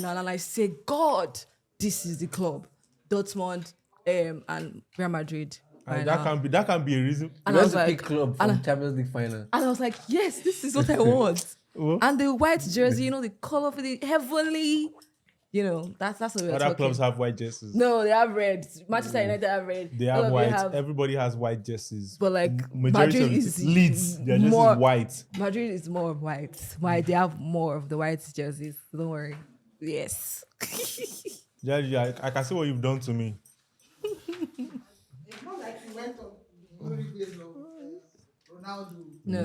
And I say, God, this is the club. Dortmund and Real Madrid. Right now. That can be a reason. And You I want was to like, pick club from Champions League final. and I was like, yes, this is what I want. And the white jersey, the color for the heavenly, that's what we're Other talking. clubs have white jerseys. No, they have red. Manchester United have red. They have white. Everybody has white jerseys. But majority Madrid of is Leeds, their jerseys more is white. Madrid is more white. Why they have more of the white jerseys? Don't worry. Yes. Yeah, I can see what you've done to me. It's not like you went on glory days of Ronaldo. No.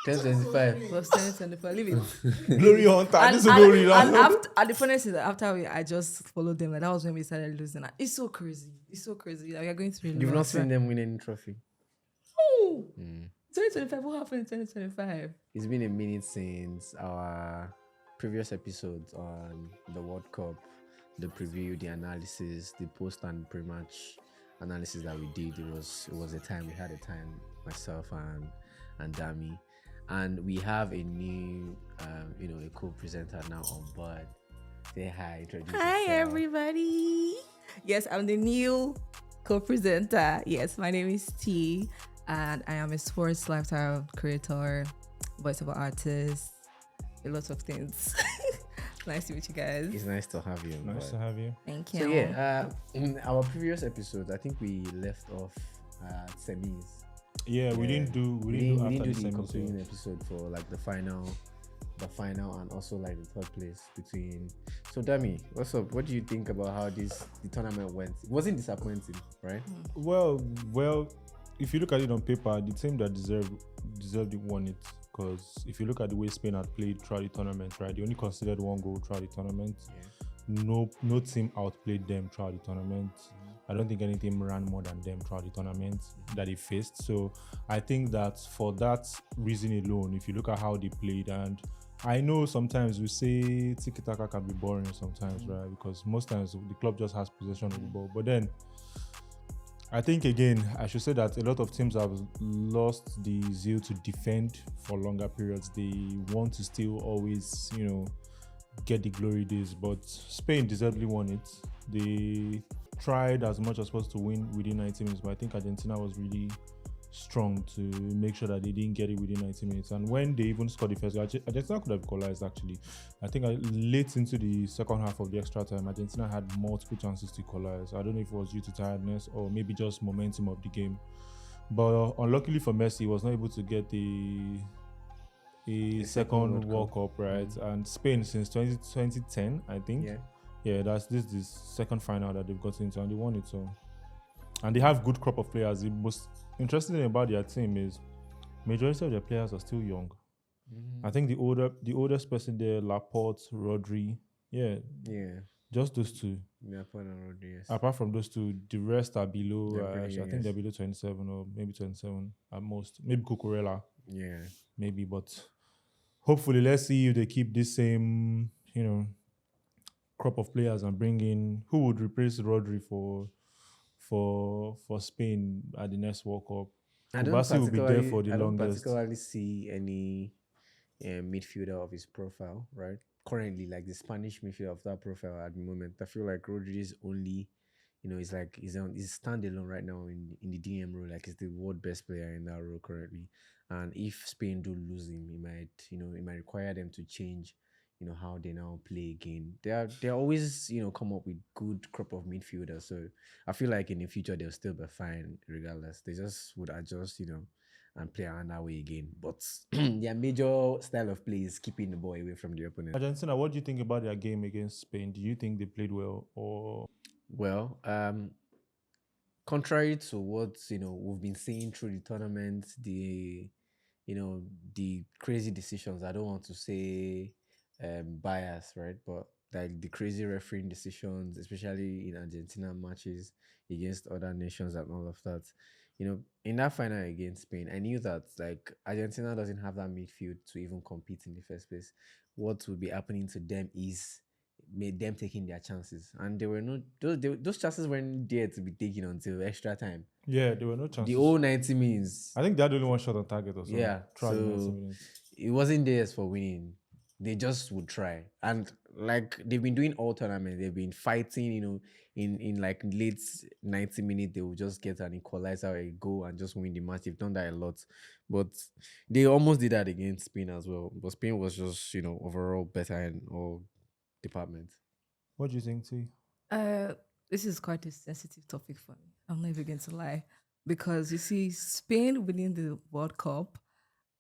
1025. It was 2025. Leave it. Glory hunter. And, This is glory and, hunter. and the funniest is that after I just followed them, that was when we started losing. It's so crazy. We are going through. You've not seen them win any trophy. Oh, 2025. What happened in 2025? It's been a minute since our previous episodes on the World Cup, the preview, the analysis, the post and pre-match analysis that we did. It was a time. We had a time, myself and Dami, and we have a new a co-presenter now on board. Say hi, introduce Hi, yourself. everybody. Yes, I'm the new co-presenter. Yes, my name is T, and I am a sports lifestyle creator, voiceover artist, a lot of things. Nice to meet you guys. It's nice to have you. Nice to have you. Thank you. So yeah, in our previous episode, I think we left off semis. Yeah, we didn't do the semis, concluding episode for like the final, and also like the third place between. So Dami, what's up? What do you think about how the tournament went? It wasn't disappointing, right? Well, if you look at it on paper, the team that deserved it won it. Because if you look at the way Spain had played throughout the tournament, right, they only conceded 1 goal throughout the tournament. Yeah. No team outplayed them throughout the tournament. I don't think any team ran more than them throughout the tournament that they faced. So I think that for that reason alone, if you look at how they played, and I know sometimes we say tiki-taka can be boring sometimes, right? Because most times the club just has possession of the ball. But then I think, again, I should say that a lot of teams have lost the zeal to defend for longer periods. They want to still always, get the glory days. But Spain deservedly won it. They tried as much as possible to win within 90 minutes, but I think Argentina was really strong to make sure that they didn't get it within 90 minutes. And when they even scored the first goal, Argentina could have equalized, actually. I think late into the second half of the extra time, Argentina had multiple chances to equalize. I don't know if it was due to tiredness or maybe just momentum of the game. But unluckily for Messi, he was not able to get a second World Cup, right? And Spain, since 2010, I think. Yeah, this is the second final that they've got into, and they won it. So, and they have good crop of players. The most interesting thing about their team is majority of their players are still young. I think the oldest person there, Laporte, Rodri, just those two. Laporte and Rodri, yes. Apart from those two, the rest are below. I think they're below 27 or maybe 27 at most. Maybe Cucurella. Yeah, maybe. But hopefully, let's see if they keep this same, crop of players and bring in who would replace Rodri for Spain at the next World Cup. Kubasi will be there for the longest. I don't particularly see any midfielder of his profile, right? Currently, like the Spanish midfielder of that profile at the moment, I feel like Rodri is only, he's standalone right now in the DM role. Like he's the world best player in that role currently. And if Spain do lose him, it might require them to change how they now play again. They're always, come up with good crop of midfielders. So I feel like in the future they'll still be fine regardless. They just would adjust, and play around that way again. But their major style of play is keeping the ball away from the opponent. Argentina, what do you think about their game against Spain? Do you think they played well or? Well, contrary to what we've been seeing through the tournament, the crazy decisions. I don't want to say bias, right? But like the crazy refereeing decisions, especially in Argentina matches against other nations and all of that. In that final against Spain, I knew that like Argentina doesn't have that midfield to even compete in the first place. What would be happening to them is made them taking their chances, and they were not those chances weren't there to be taken until extra time. Yeah, there were no chances. The whole 90 minutes. I think they had only one shot on target or so. Yeah, so it wasn't theirs for winning. they just would try. And like they've been doing all tournaments, they've been fighting, in like late 90 minutes, they will just get an equalizer, a goal, and just win the match. They've done that a lot. But they almost did that against Spain as well. But Spain was just, overall better in all departments. What do you think, T? This is quite a sensitive topic for me. I'm not even going to lie. Because you see, Spain winning the World Cup,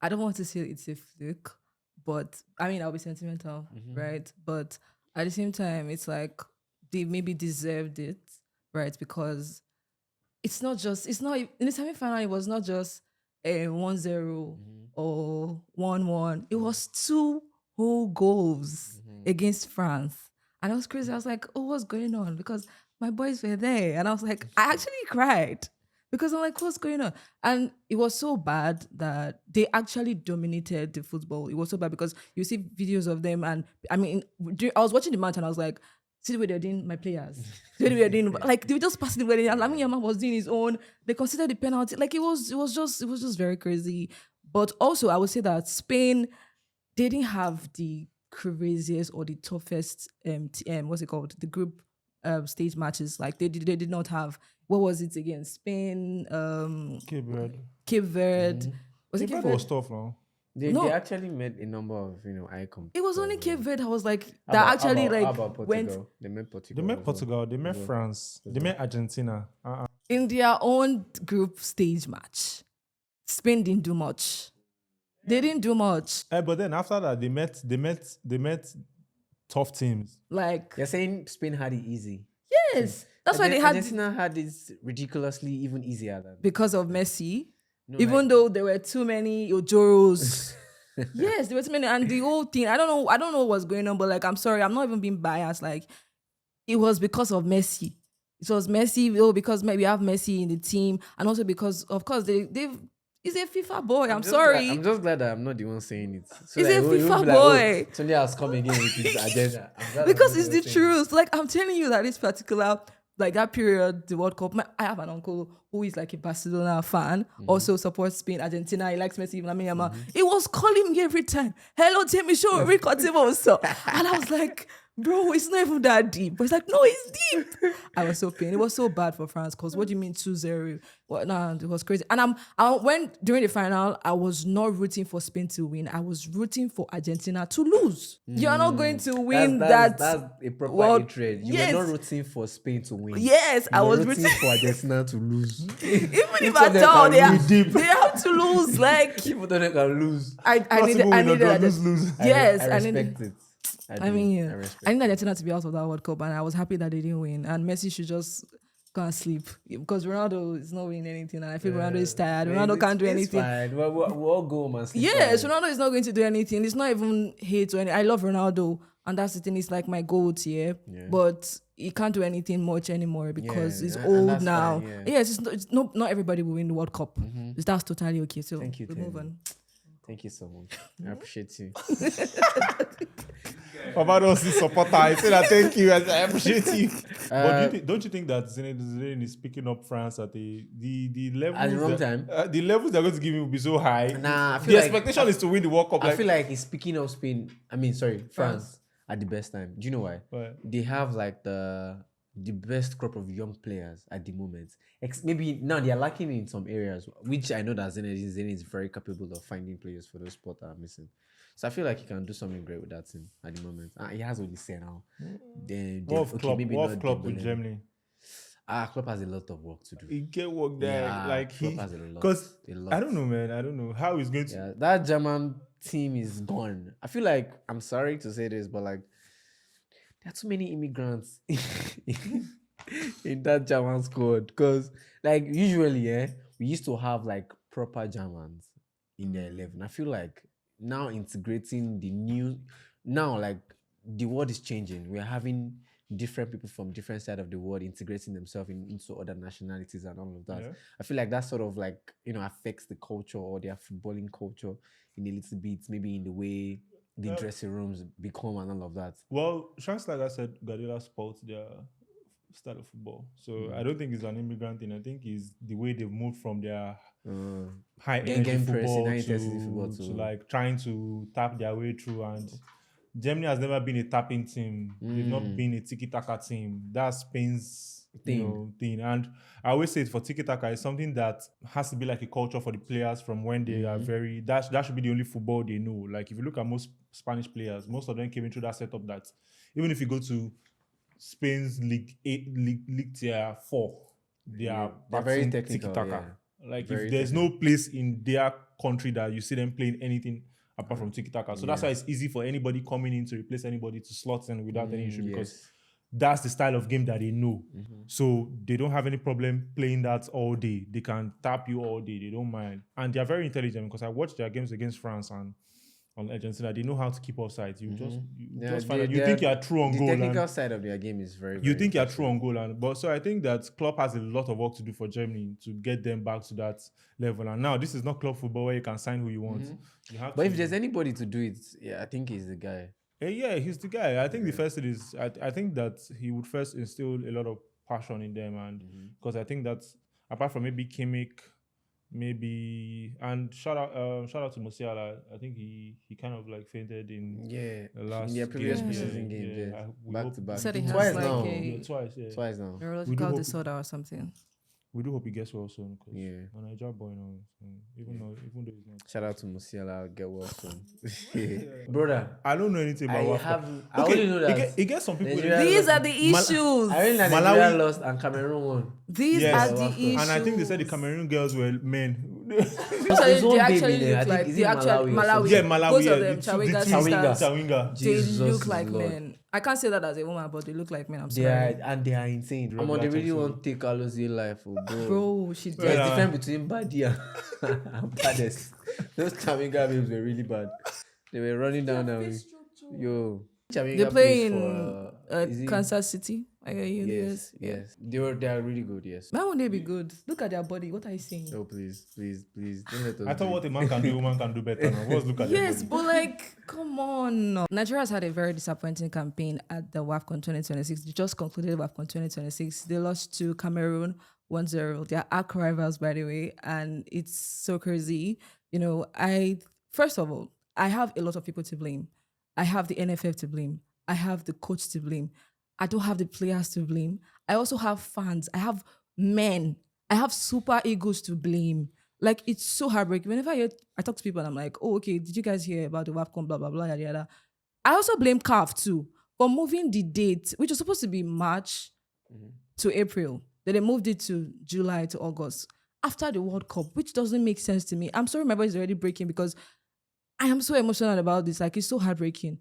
I don't want to say it's a fluke, but I mean, I'll be sentimental, right? But at the same time, it's like they maybe deserved it, right? Because it's not, in the semi-final, it was not just a 1-0 or 1-1. It was 2 whole goals against France. And it was crazy. I was like, oh, what's going on? Because my boys were there. And I was like, I actually cried. Because I'm like, what's going on? And it was so bad that they actually dominated the football. It was so bad because you see videos of them. And I mean, I was watching the match and I was like, see the way they're doing my players. See the way they're doing, like, they were just passing the way. And Lamine Yamal was doing his own. They considered the penalty. Like, it was just very crazy. But also, I would say that Spain, they didn't have the craziest or the toughest, what's it called? The group stage matches. Like, they did not have, what was it against? Spain, Cape Verde. Cape Verde. Was it Cape Cape Verde was Verde? tough now. They No. actually made a number of, icons. It was only Cape Verde. I was like, How that about- actually how about- like how about went Portugal? They met Portugal. They met as well. Portugal, they met Yeah. France, they met Argentina. in their own group stage match. Spain didn't do much. They didn't do much. But then after that, they met tough teams. Like, You're saying Spain had it easy. yes, that's why they had, Argentina had it ridiculously even easier than. because of Messi. No, Even like- though there were too many Ojoros. Yes, there were too many, and the whole thing. I don't know what's going on, but like, I'm sorry, I'm not even being biased. Like, it was because of Messi. It was Messi, because maybe we have Messi in the team, and also because, of course, he's a FIFA boy. I'm sorry. I'm just glad that I'm not the one saying it. So He's a you won't FIFA be like, boy. Oh, Sunday has come again with his agenda. I'm glad I'm Because not it's one the saying it. truth. Like, I'm telling you that this particular, like, that period, the World Cup, I have an uncle who is like a Barcelona fan, also supports Spain, Argentina. He likes Messi, Lamine Yamal. He was calling me every time. Hello, Timmy, show record Tim also. And I was like, bro, it's not even that deep. But it's like, no, it's deep. I was so pained. It was so bad for France because what do you mean 2-0? Well, nah, it was crazy. And when during the final, I was not rooting for Spain to win. I was rooting for Argentina to lose. You're not going to win That's that. a proper World- hatred. You Yes. were not rooting for Spain to win. Yes, I You were was rooting rooting for Argentina to lose. Even if Each at of them all, can lose. they have to lose. Like, People don't can lose. I needed lose. Yes, I I needed. respect it. I mean, I respect I need Argentina to be out of that World Cup, and I was happy that they didn't win. And Messi should just go and sleep because Ronaldo is not winning anything, and I feel Ronaldo is tired. Ronaldo can't do anything. Fine. We'll all go home and sleep. Yes, fine. Ronaldo is not going to do anything. It's not even hate or anything. I love Ronaldo, and that's the thing. It's like my goat, yeah. But he can't do anything much anymore because Yeah, he's and old that's now. fine, yeah. Yes, not everybody will win the World Cup. That's totally okay. So Thank you, we move Temi. on. Thank you so much. I appreciate you. Barbados is supporter. I say that thank you. I appreciate you. But don't you think that Zidane is picking up France at the levels At the wrong that- time? the levels they're going to give him will be so high. Nah, I feel the like- expectation is to win the World Cup. I feel like he's picking up Spain. France at the best time. Do you know why? Why? They have like the best crop of young players at the moment. Maybe now they are lacking in some areas, which I know that Zidane is very capable of finding players for those spots that are missing. So I feel like he can do something great with that team at the moment. He has what he said now. Then What of Klopp with Dembele. Germany? Klopp has a lot of work to do. He get work there. Yeah, like Klopp he, has a lot, because a lot. I don't know, man. I don't know how he's going to. Yeah, that German team is gone. I feel like, I'm sorry to say this, but like there are too many immigrants in that German squad. Because like usually, we used to have like proper Germans in the 11. I feel like now integrating like the world is changing. We're having different people from different side of the world integrating themselves into other nationalities and all of that. Yeah. I feel like that sort of like, affects the culture or their footballing culture in a little bit, maybe in the way the dressing rooms become and all of that. Well, Shanks, like I said, Guardiola spoils their style of football. So I don't think it's an immigrant thing. I think it's the way they've moved from their high energy Game pressing, football high intensity football to to- like trying to tap their way through. And Germany has never been a tapping team. They've not been a tiki-taka team. That's Spain's thing. And I always say it for tiki-taka, it's something that has to be like a culture for the players from when they are very... That should be the only football they know. Like, if you look at most Spanish players, most of them came into that setup that even if you go to Spain's League Tier 4, they are they're very practicing technical, tiki-taka. Like, Very if there's no place in their country that you see them playing anything apart from tiki-taka. So that's why it's easy for anybody coming in to replace anybody to slot in without any issue, because that's the style of game that they know. So they don't have any problem playing that all day. They can tap you all day. They don't mind. And they're very intelligent, because I watched their games against France and on Argentina. They know how to keep offside. You just find out. You think you're true on goal. The technical side of their game is very, You very think you're impressive. true on goal. But so I think that Klopp has a lot of work to do for Germany to get them back to that level. And now this is not club football where you can sign who you want. You have But to, if there's anybody to do it, I think he's the guy. yeah, he's the guy. I think the first thing is I think that he would first instill a lot of passion in them, and because I think that apart from maybe Kimmich, and shout out to Musiala. I think he kind of like fainted in the last in their previous game. preseason games, back to back. Said he has Twice like now. Twice now. neurological disorder or something. We do hope he gets well soon. Yeah. On a job boy now. So even though he's not. Shout out to Musiala, get well soon. Brother, I don't know anything about I only know that he gets some people. Nigeria These are the issues. I really like Malawi- Nigeria lost and Cameroon won. These Yes. are the issues. And I think they said the Cameroon girls were men. There's they one actually baby there. look I like think, is the it actual Malawi or Malawi. something? Yeah, Malawi. Both yeah, of them, the two Chawinga Chawinga. sisters. Chawinga. They Jesus look like Lord. men. I can't say that as a woman, but they look like men. I'm They sorry. are insane. They Regular really talk, want to take Alozie life, bro. Bro, she's There's Yeah. difference between bad and baddest. Those Chawinga babes were really bad. They were running down and yo. Chawinga They play plays in for, is it- Kansas City. I hear you. Yes. They are really good, yes. Why won't they be good? Look at their body. What are you saying? Oh, please. Don't let us I thought do what it. a man can do, a woman can do better. Now. Let's look at Yes, them. but like, come on. Nigeria has had a very disappointing campaign at the WAFCON 2026. They just concluded WAFCON 2026. They lost to Cameroon 1-0. They are arch rivals, by the way, and it's so crazy. You know, first of all, I have a lot of people to blame. I have the NFF to blame. I have the coach to blame. I don't have the players to blame. I also have fans. I have men. I have super egos to blame. Like, it's so heartbreaking. Whenever I talk to people and I'm like, oh, okay, did you guys hear about the WAFCON, blah, blah, blah, yada, yada. I also blame CAF too for moving the date, which was supposed to be March to April. Then they moved it to July to August after the World Cup, which doesn't make sense to me. I'm sorry my voice is already breaking because I am so emotional about this. Like, it's so heartbreaking.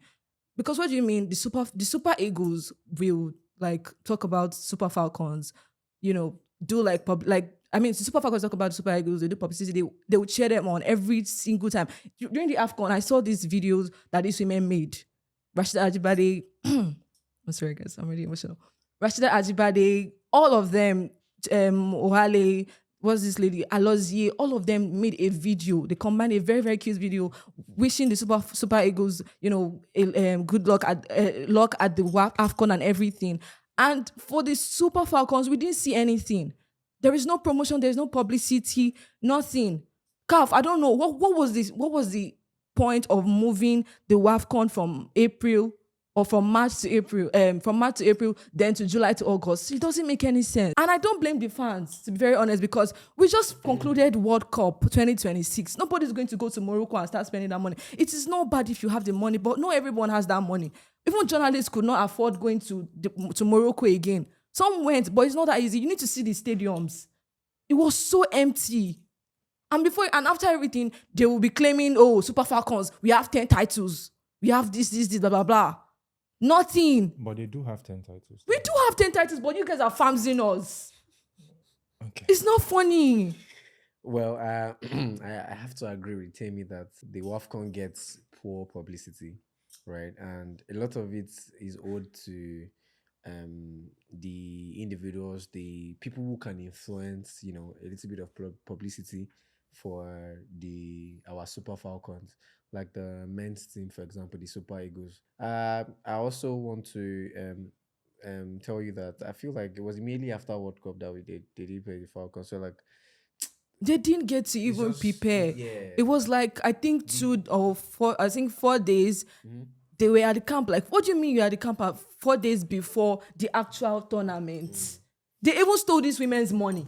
Because what do you mean? The Super Eagles will like talk about Super Falcons, you know, do like the Super Falcons talk about the Super Eagles, they do publicity, they would cheer them on every single time. During the AFCON, I saw these videos that these women made. Rashida Ajibade, I'm sorry guys, I'm really emotional. Rashida Ajibade, all of them, Ohale, what's this lady, Alozie, all of them made a video. They combined a very, very cute video wishing the Super Eagles, you know, good luck at the AFCON and everything. And for the Super Falcons, we didn't see anything. There is no promotion, there's no publicity, nothing. CAF, I don't know, what was this? What was the point of moving the WAFCON from April or from March to April, then to July to August? It doesn't make any sense. And I don't blame the fans, to be very honest, because we just concluded World Cup 2026. Nobody's going to go to Morocco and start spending that money. It is not bad if you have the money, but not everyone has that money. Even journalists could not afford going to Morocco again. Some went, but it's not that easy. You need to see the stadiums. It was so empty. And after everything, they will be claiming, oh, Super Falcons, we have 10 titles. We have this, blah, blah, blah. Nothing. But they do have 10 titles. We do have 10 titles, but you guys are famsing us. Okay. It's not funny. Well, I have to agree with Tammy that the WAFCON gets poor publicity, right? And a lot of it is owed to the individuals, the people who can influence, you know, a little bit of publicity for our Super Falcons, like the men's team, for example, the Super Eagles. I also want to tell you that I feel like it was immediately after World Cup that they did play the Falcons. So like They didn't get to even prepare. yeah. It was like, I think 4 days they were at the camp. Like, what do you mean you're at the camp at 4 days before the actual tournament? They even stole these women's money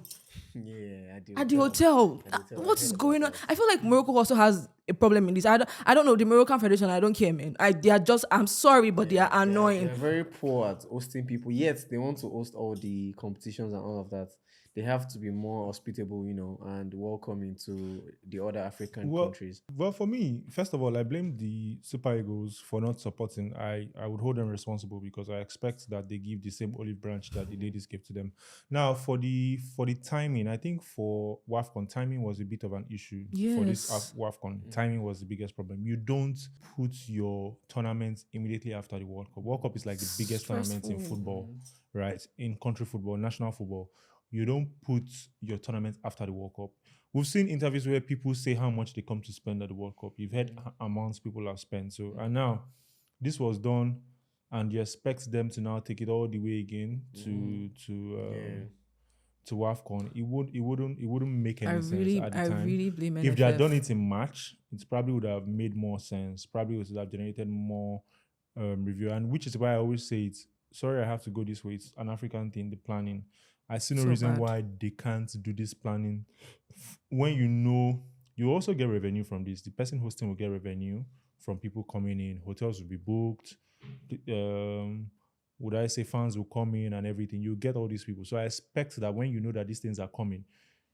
Yeah, at the hotel. What is going on? I feel like Morocco also has a problem in this. I don't know the Moroccan Federation. I don't care, man. They are just. I'm sorry, but they are annoying. They're very poor at hosting people. Yet they want to host all the competitions and all of that. They have to be more hospitable, and welcoming to the other African countries. Well, for me, first of all, I blame the Super Eagles for not supporting. I would hold them responsible because I expect that they give the same olive branch that the ladies gave to them. Now, for the timing, I think for WAFCON, timing was a bit of an issue. For this Yes. WAFCON, timing was the biggest problem. You don't put your tournament immediately after the World Cup. World Cup is like the biggest tournament in football, right? In country football, national football. You don't put your tournament after the World Cup. We've seen interviews where people say how much they come to spend at the World Cup. You've heard amounts people have spent. So, and now this was done, and you expect them to now take it all the way again to WAFCON. It wouldn't make any sense at the time. I really blame If they had NFF. done it in March, it probably would have made more sense. Probably would have generated more review, and which is why I always say it's sorry I have to go this way. It's an African thing, the planning. I see no So reason bad. why they can't do this planning. When you know, you also get revenue from this. The person hosting will get revenue from people coming in. Hotels will be booked. Would I say fans will come in and everything? You get all these people. So I expect that when you know that these things are coming,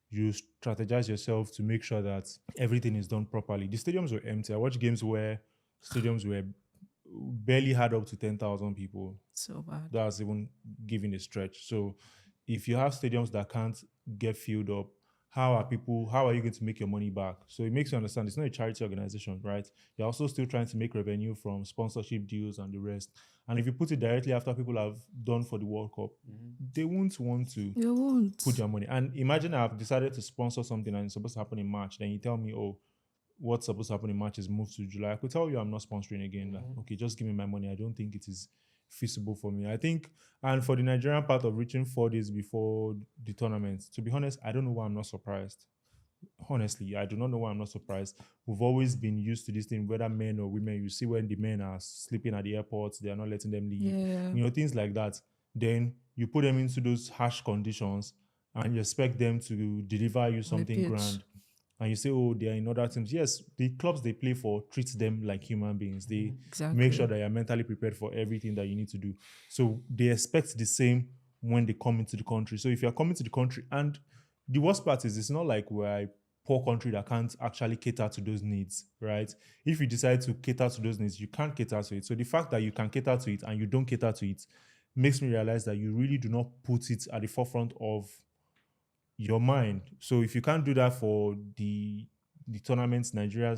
you strategize yourself to make sure that everything is done properly. The stadiums were empty. I watched games where stadiums were barely had up to 10,000 people. So bad. That's even giving a stretch. So if you have stadiums that can't get filled up, how are you going to make your money back? So it makes you understand it's not a charity organization, right? You're also still trying to make revenue from sponsorship deals and the rest. And if you put it directly after people have done for the World Cup, they won't want to You won't. put your money. And imagine I've decided to sponsor something and it's supposed to happen in March. Then you tell me, oh, what's supposed to happen in March is moved to July. I could tell you I'm not sponsoring again. Like, okay, just give me my money. I don't think it is feasible for me. I think, and for the Nigerian part of reaching 4 days before the tournament, to be honest, I don't know why I'm not surprised. Honestly, I do not know why I'm not surprised. We've always been used to this thing, whether men or women. You see when the men are sleeping at the airports, they are not letting them leave. Yeah. Things like that. Then you put them into those harsh conditions and you expect them to deliver you something pitch. grand. And you say, oh, they are in other teams. Yes, the clubs they play for treat them like human beings. They Exactly. make sure that you're mentally prepared for everything that you need to do. So they expect the same when they come into the country. So if you're coming to the country, and the worst part is it's not like we're a poor country that can't actually cater to those needs, right? If you decide to cater to those needs, you can't cater to it. So the fact that you can cater to it and you don't cater to it makes me realize that you really do not put it at the forefront of your mind. So if you can't do that for the tournaments Nigeria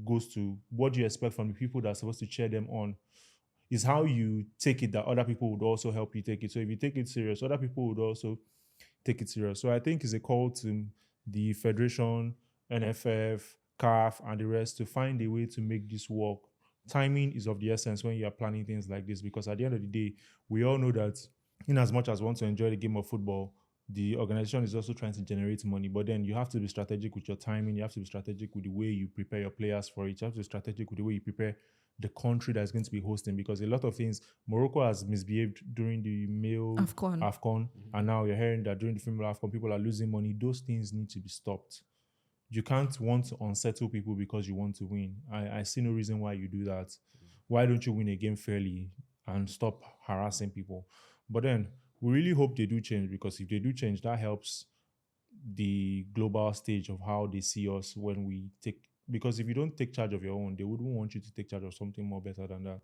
goes to, what do you expect from the people that are supposed to cheer them on? Is how you take it that other people would also help you take it. So if you take it serious, other people would also take it serious. So I think it's a call to the Federation, NFF, CAF, and the rest to find a way to make this work. Timing is of the essence when you are planning things like this, because at the end of the day, we all know that in as much as we want to enjoy the game of football, the organization is also trying to generate money. But then you have to be strategic with your timing. You have to be strategic with the way you prepare your players for it. You have to be strategic with the way you prepare the country that's going to be hosting, because a lot of things, Morocco has misbehaved during the male AFCON, and now you're hearing that during the female AFCON, people are losing money. Those things need to be stopped. You can't want to unsettle people because you want to win. I see no reason why you do that. Why don't you win a game fairly and stop harassing people? But then we really hope they do change, because if they do change, that helps the global stage of how they see us when we take. Because if you don't take charge of your own, they wouldn't want you to take charge of something more better than that.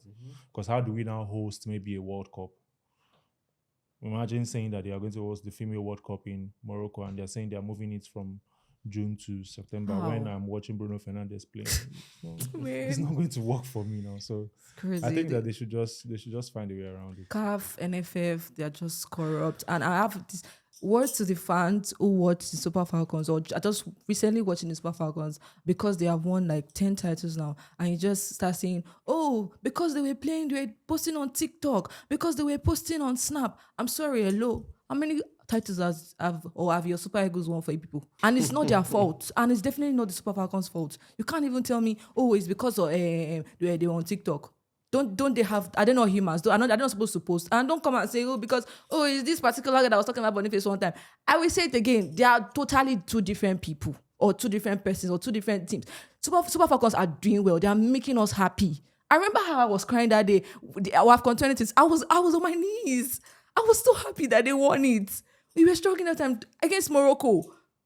Because how do we now host maybe a World Cup? Imagine saying that they are going to host the female World Cup in Morocco, and they're saying they're moving it from June to September. How? When I'm watching Bruno Fernandes play, it's not going to work for me now. So Crazy. I think that they should just find a way around it. CAF, NFF, they're just corrupt. And I have this word to the fans who watch the Super Falcons, or I just recently watching the Super Falcons, because they have won like 10 titles now. And you just start saying, oh, because they were posting on TikTok, because they were posting on Snap. I'm sorry, hello. How many titles have your Super Eagles won for you people? And it's not their fault. And it's definitely not the Super Falcons' fault. You can't even tell me, oh, it's because of they were on TikTok. Don't they have? Are they not humans? They're not supposed to post. And don't come and say, because is this particular guy that I was talking about Boniface one time. I will say it again. They are totally two different people, or two different persons, or two different teams. Super Falcons are doing well. They are making us happy. I remember how I was crying that day. The WAFCON 20. I was on my knees. I was so happy that they won it. We were struggling that time against Morocco,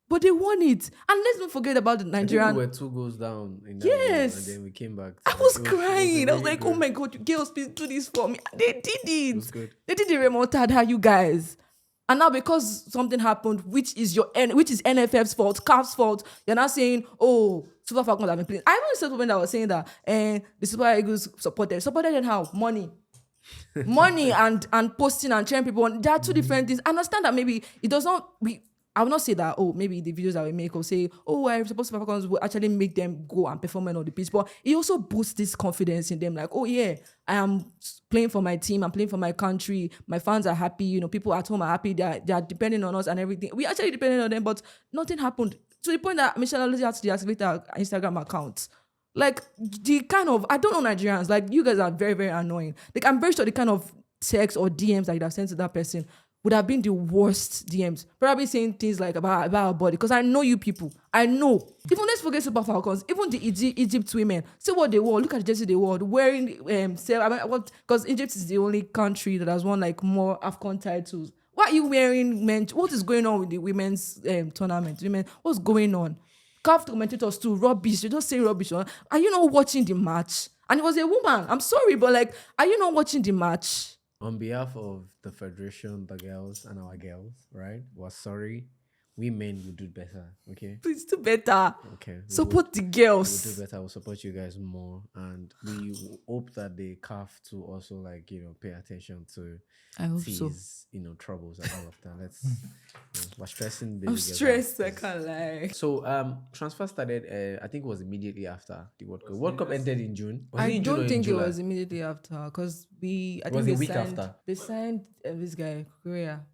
but they won it. And let's not forget about the I think Nigerian. we were 2 goals down in that Yes. game, and then we came back. I was crying. I was like, good. oh my God, you girls, please do this for me. They did it. It was good. They did the remontada, you guys. And now because something happened, which is NFF's fault, CAF's fault, you're now saying, Super Falcons have been playing. I even said when I was saying that, and the Super Eagles supported them how? Money. Money and posting and cheering people on. There are two different things. I understand that maybe it does not. I will not say that. Maybe the videos that we make or say, I suppose Super Falcons will actually make them go and perform on the pitch. But it also boosts this confidence in them. Like, I am playing for my team. I'm playing for my country. My fans are happy. People at home are happy. They are depending on us and everything. We actually depending on them, but nothing happened to the point that Michelle Alozie had to deactivate her Instagram account. Like, the kind of, I don't know Nigerians, like, you guys are very, very annoying. Like, I'm very sure the kind of text or DMs that you'd have sent to that person would have been the worst DMs. Probably saying things like about our body. Because I know you people. I know. Even let's forget Super Falcons. Even the Egypt women. See what they wore. Look at the jersey they wore. Wearing, because Egypt is the only country that has won, like, more AFCON titles. Why are you wearing men? What is going on with the women's tournament? Women, what's going on? CAF commentators too, rubbish. You just say rubbish. Are you not watching the match? And it was a woman. I'm sorry, but like, are you not watching the match? On behalf of the Federation, the girls, and our girls, right? We're sorry. We men will do better, okay? Please do better. Okay. Support the We'll girls. do better. We'll support you guys more. And we hope that the CAF to also, like, pay attention to I hope so. these, troubles and all of that. Let's, we're stressing. I'm stressed. I can't lie. So, transfer started, I think it was immediately after the World Cup. World Cup ended in June. Was it I in June or don't in think it July? was immediately after, because I was think a they week signed, after. They signed this guy, Korea,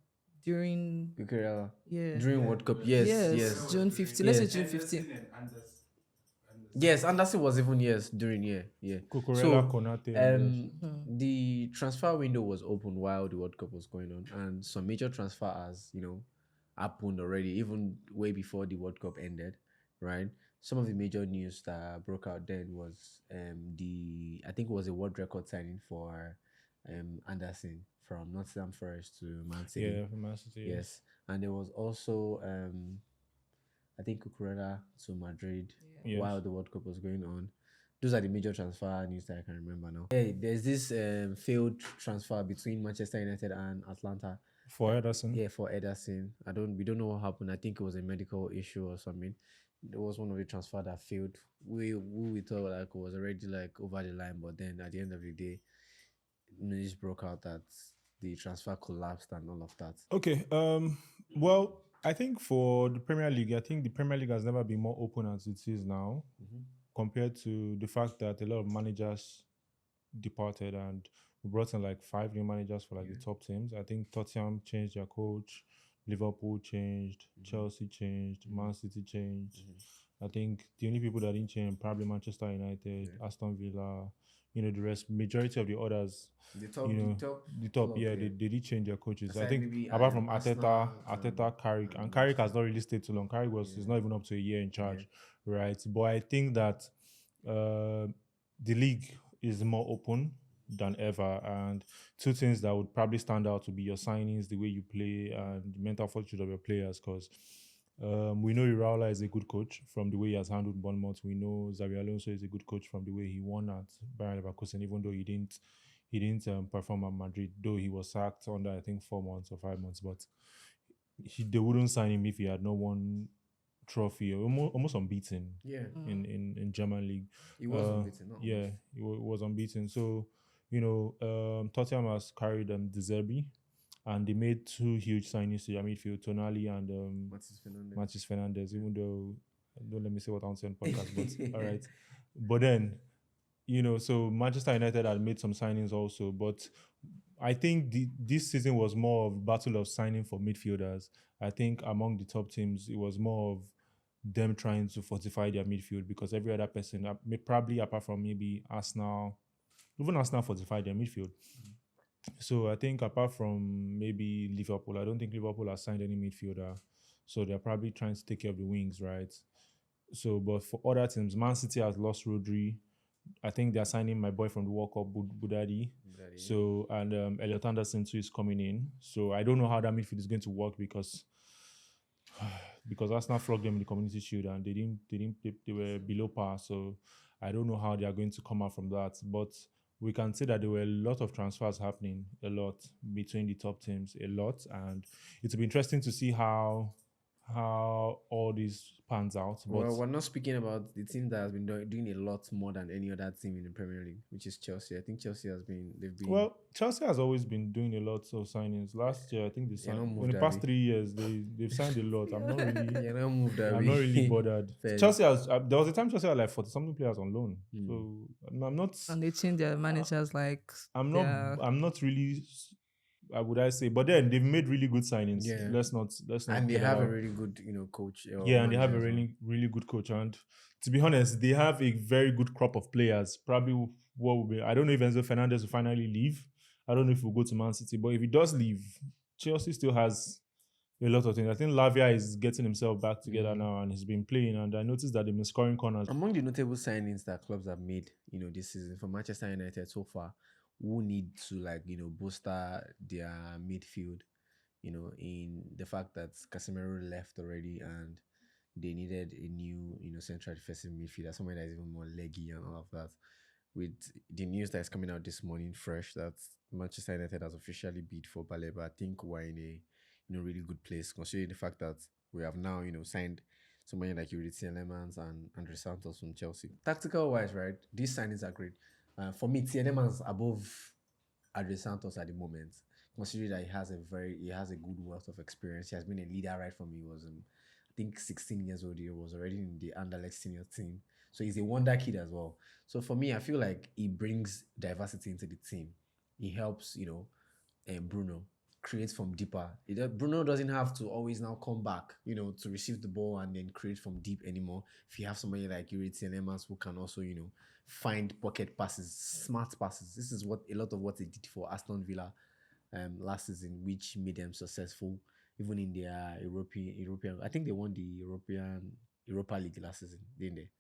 during, During World Cup. Yes. June 15. Let's say June 15. Yes, Anderson was even during Cucurella, Konate. The transfer window was open while the World Cup was going on, and some major transfer has happened already, even way before the World Cup ended, right? Some of the major news that broke out then was I think it was a world record signing for Anderson from Nottingham Forest to Man City. Yeah, from Man City. Yes, and there was also I think Cucurella to Madrid while the World Cup was going on. Those are the major transfer news that I can remember now. Hey, there's this failed transfer between Manchester United and Atlanta. For Ederson. Yeah, for Ederson. We don't know what happened. I think it was a medical issue or something. It was one of the transfer that failed. We thought like was already like over the line, but then at the end of the day, news broke out that the transfer collapsed and all of that. Okay. Well, I think for the Premier League, I think the Premier League has never been more open as it is now, compared to the fact that a lot of managers departed, and we brought in like 5 new managers for like the top teams. I think Tottenham changed their coach, Liverpool changed, Chelsea changed, Man City changed. I think the only people that didn't change probably Manchester United, Aston Villa, the rest, majority of the others, the top, they did change their coaches. I think apart from Arteta, Carrick, and Carrick has not really stayed too long. Carrick is not even up to a year in charge, right? But I think that the league is more open than ever, and 2 things that would probably stand out to be your signings, the way you play, and the mental fortitude of your players, because we know Iraola is a good coach from the way he has handled Bournemouth. We know Xabi Alonso is a good coach from the way he won at Bayer Leverkusen, even though he didn't perform at Madrid, though he was sacked under I think 4 months or 5 months. But they wouldn't sign him if he had not won trophy, almost unbeaten. In German league, he was unbeaten. He was unbeaten. So Tottenham has carried De Zerbi. And they made 2 huge signings to their midfield, Tonali and Mathis Fernandes, even though, don't let me say what I'm saying on podcast, but all right. But then, so Manchester United had made some signings also, but I think this season was more of a battle of signing for midfielders. I think among the top teams, it was more of them trying to fortify their midfield, because every other person, probably apart from maybe Arsenal, even Arsenal fortified their midfield. So I think apart from maybe Liverpool, I don't think Liverpool has signed any midfielder. So they're probably trying to take care of the wings, right? So, but for other teams, Man City has lost Rodri. I think they're signing my boy from the World Cup, Budadi. So, and Elliot Anderson too is coming in. So I don't know how that midfield is going to work because Arsenal flogged them in the Community Shield and they were below par. So I don't know how they are going to come out from that. But we can say that there were a lot of transfers happening, a lot between the top teams, a lot, and it will be interesting to see how all this pans out. But Well, we're not speaking about the team that has been doing a lot more than any other team in the Premier League, which is Chelsea. I think Chelsea they've been. well, Chelsea has always been doing a lot of signings. Last year, I think they not signed moved in the that past way. 3 years they've signed a lot. I'm not really You're not moved that I'm way. not really bothered. Fair. Chelsea has there was a time Chelsea had like 40 something players on loan. Hmm. So I'm not And they change their managers like I'm their- not really would I say, but then they've made really good signings. Yeah. Let's not And they get have a out. really good, coach. or Yeah, and they have a manager as well. really good coach. And to be honest, they have a very good crop of players. Probably what will be I don't know if Enzo Fernandez will finally leave. I don't know if he'll go to Man City, but if he does leave, Chelsea still has a lot of things. I think Lavia is getting himself back together now and he's been playing. And I noticed that they've been scoring corners. Among the notable signings that clubs have made, this season for Manchester United so far, who need to bolster their midfield, in the fact that Casemiro left already and they needed a new, central defensive midfielder, someone that is even more leggy and all of that. With the news that is coming out this morning, fresh, that Manchester United has officially bid for Baleba, I think we're in a really good place, considering the fact that we have now, signed somebody like Tielemanns and Andre Santos from Chelsea. Tactical wise, right, these signings are great. For me, Tielemanns above Andre Santos at the moment, considering that he has a good wealth of experience. He has been a leader right from he was, I think, 16 years old. He was already in the Anderlecht senior team, so he's a wonder kid as well. So for me, I feel like he brings diversity into the team. He helps, Bruno create from deeper. Bruno doesn't have to always now come back, to receive the ball and then create from deep anymore. If you have somebody like Tielemanns who can also, find pocket passes, smart passes. This is what a lot of what they did for Aston Villa last season, which made them successful even in their European. I think they won the Europa League last season, didn't they?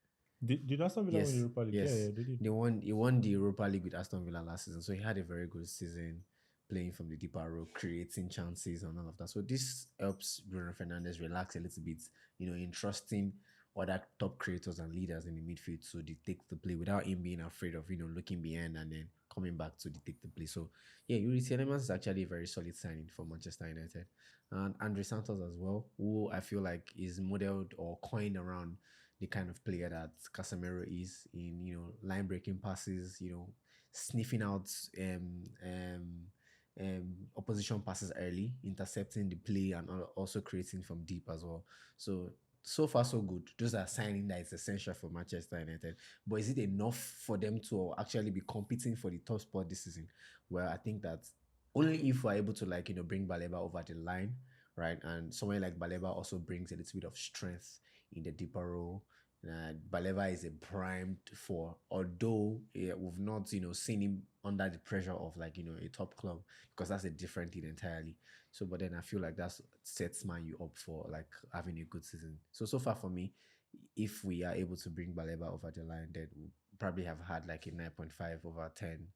Did Aston Villa win the Europa League? Yes. Yeah, they did. He won the Europa League with Aston Villa last season, so he had a very good season playing from the deeper row, creating chances and all of that. So this helps Bruno Fernandes relax a little bit, in trusting other top creators and leaders in the midfield to dictate the play without him being afraid of, looking behind and then coming back to dictate the play. So yeah, Tielemanns is actually a very solid signing for Manchester United. And Andre Santos as well, who I feel like is modeled or coined around the kind of player that Casemiro is in, line breaking passes, sniffing out opposition passes early, intercepting the play, and also creating from deep as well. So far so good. Those are signing that is essential for Manchester United. But is it enough for them to actually be competing for the top spot this season? Well, I think that only if we're able to bring Baleba over the line, right? And someone like Baleba also brings a little bit of strength in the deeper role. Baleba is a primed for, although we've not seen him under the pressure of a top club, because that's a different thing entirely. So but then I feel like that sets Man U up for having a good season. So far for me, if we are able to bring Baleba over the line, then we'll probably have had a 9.5 over 10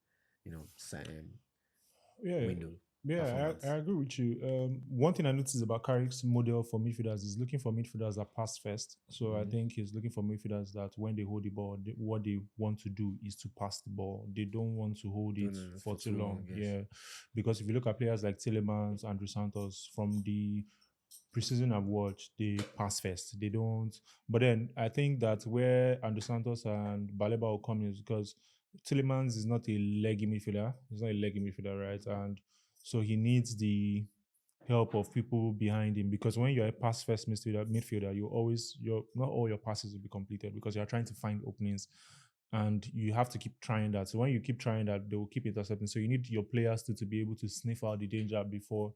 window. Yeah, I agree with you. One thing I noticed about Carrick's model for midfielders is looking for midfielders that pass first. So I think he's looking for midfielders that when they hold the ball, what they want to do is to pass the ball. They don't want to hold it for too long. Yes. Yeah, because if you look at players like Tielemanns, Andre Santos, from the preseason I've watched, they pass first. They don't. But then I think that where Andre Santos and Baleba will come is because Tielemanns is not a leggy midfielder. He's not a leggy midfielder, right? And so he needs the help of people behind him, because when you're a pass first midfielder, you're not all your passes will be completed because you're trying to find openings and you have to keep trying that. So when you keep trying that, they will keep intercepting. So you need your players to be able to sniff out the danger before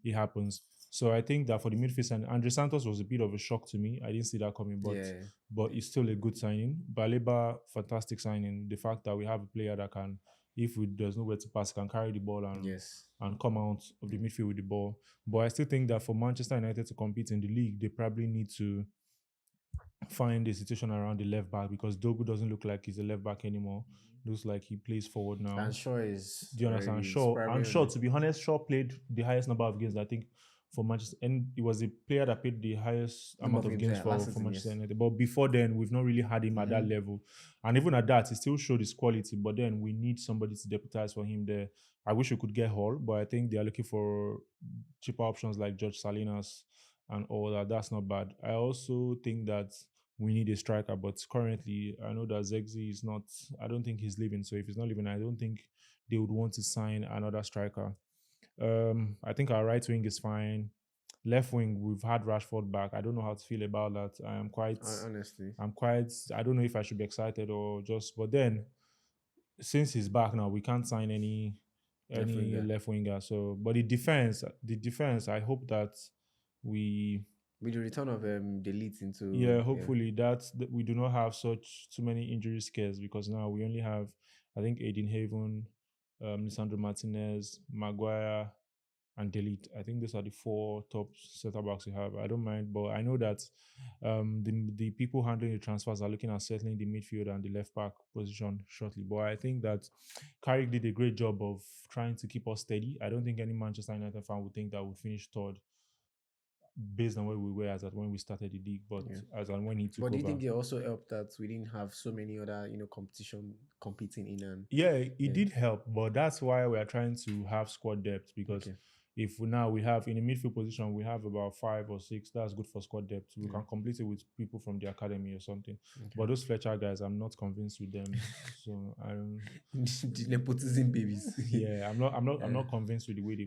it happens. So I think that for the midfield, and Andre Santos was a bit of a shock to me. I didn't see that coming, but it's still a good signing. Baleba, fantastic signing. The fact that we have a player that can if there's nowhere to pass, can carry the ball and Yes. and come out of the midfield with the ball. But I still think that for Manchester United to compete in the league, they probably need to find a situation around the left back, because Dogu doesn't look like he's a left back anymore. Looks like he plays forward now. And Shaw is. Do you understand? already- Shaw, probably and on Shaw, the- to be honest, Shaw played the highest number of games, I think, for Manchester, and it was the player that played the highest Number amount of of games, games yeah, for, last for season, Manchester yes. United. But before then, we've not really had him at that level. And even at that, he still showed his quality. But then we need somebody to deputize for him there. I wish we could get Hall, but I think they are looking for cheaper options like George Salinas and all that. That's not bad. I also think that we need a striker, but currently I know that Zegzi is not. I don't think he's leaving. So if he's not leaving, I don't think they would want to sign another striker. I think our right wing is fine. Left wing, we've had Rashford back. I don't know how to feel about that. Honestly. I don't know if I should be excited or just. But then, since he's back now, we can't sign any winger. left winger. So, but the defense, I hope that we. With the return of Delete into. Yeah, hopefully that we do not have such too many injury scares, because now we only have, I think, Aiden Haven, Lisandro Martinez, Maguire, and Delete. I think those are the 4 top centre backs we have. I don't mind, but I know that the people handling the transfers are looking at settling the midfield and the left back position shortly. But I think that Carrick did a great job of trying to keep us steady. I don't think any Manchester United fan would think that we'd finish third based on where we were as at when we started the league, but as and when he took But do you over. think it also helped that we didn't have so many other, competition competing in and Yeah, it did help, but that's why we are trying to have squad depth, because if we have in the midfield position, we have about 5 or 6. That's good for squad depth. We can complete it with people from the academy or something. But those Fletcher guys, I'm not convinced with them. So I don't. the nepotism babies. Yeah, I'm not convinced with the way they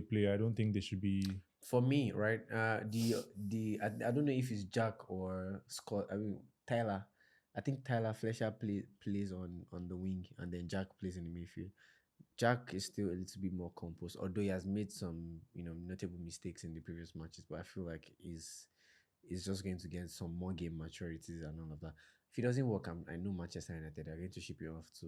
play. I don't think they should be. For me, right? I don't know if it's Jack or Scott. I mean Tyler. I think Tyler Fletcher plays on the wing, and then Jack plays in the midfield. Jack is still a little bit more composed, although he has made some notable mistakes in the previous matches. But I feel like he's just going to get some more game maturities and all of that. If it doesn't work, I know Manchester United are going to ship you off to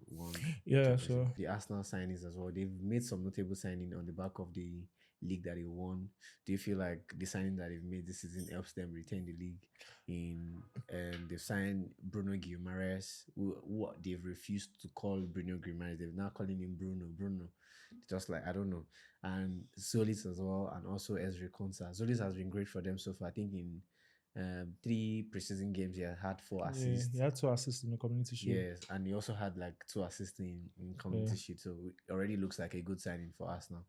one. Yeah, so the Arsenal signings as well. They've made some notable signing on the back of the league that they won. Do you feel like the signing that they've made this season helps them retain the league? They've signed Bruno Guimaraes, who they've refused to call Bruno Guimaraes. They're now calling him Bruno. Just like, I don't know. And Zolis as well, and also Ezri Konsa. Zolis has been great for them so far. I think in 3 preseason games he had 4 assists. he had 2 assists in the Community Shield. Yes, and he also had like 2 assists in Community Shield. So it already looks like a good signing for Arsenal.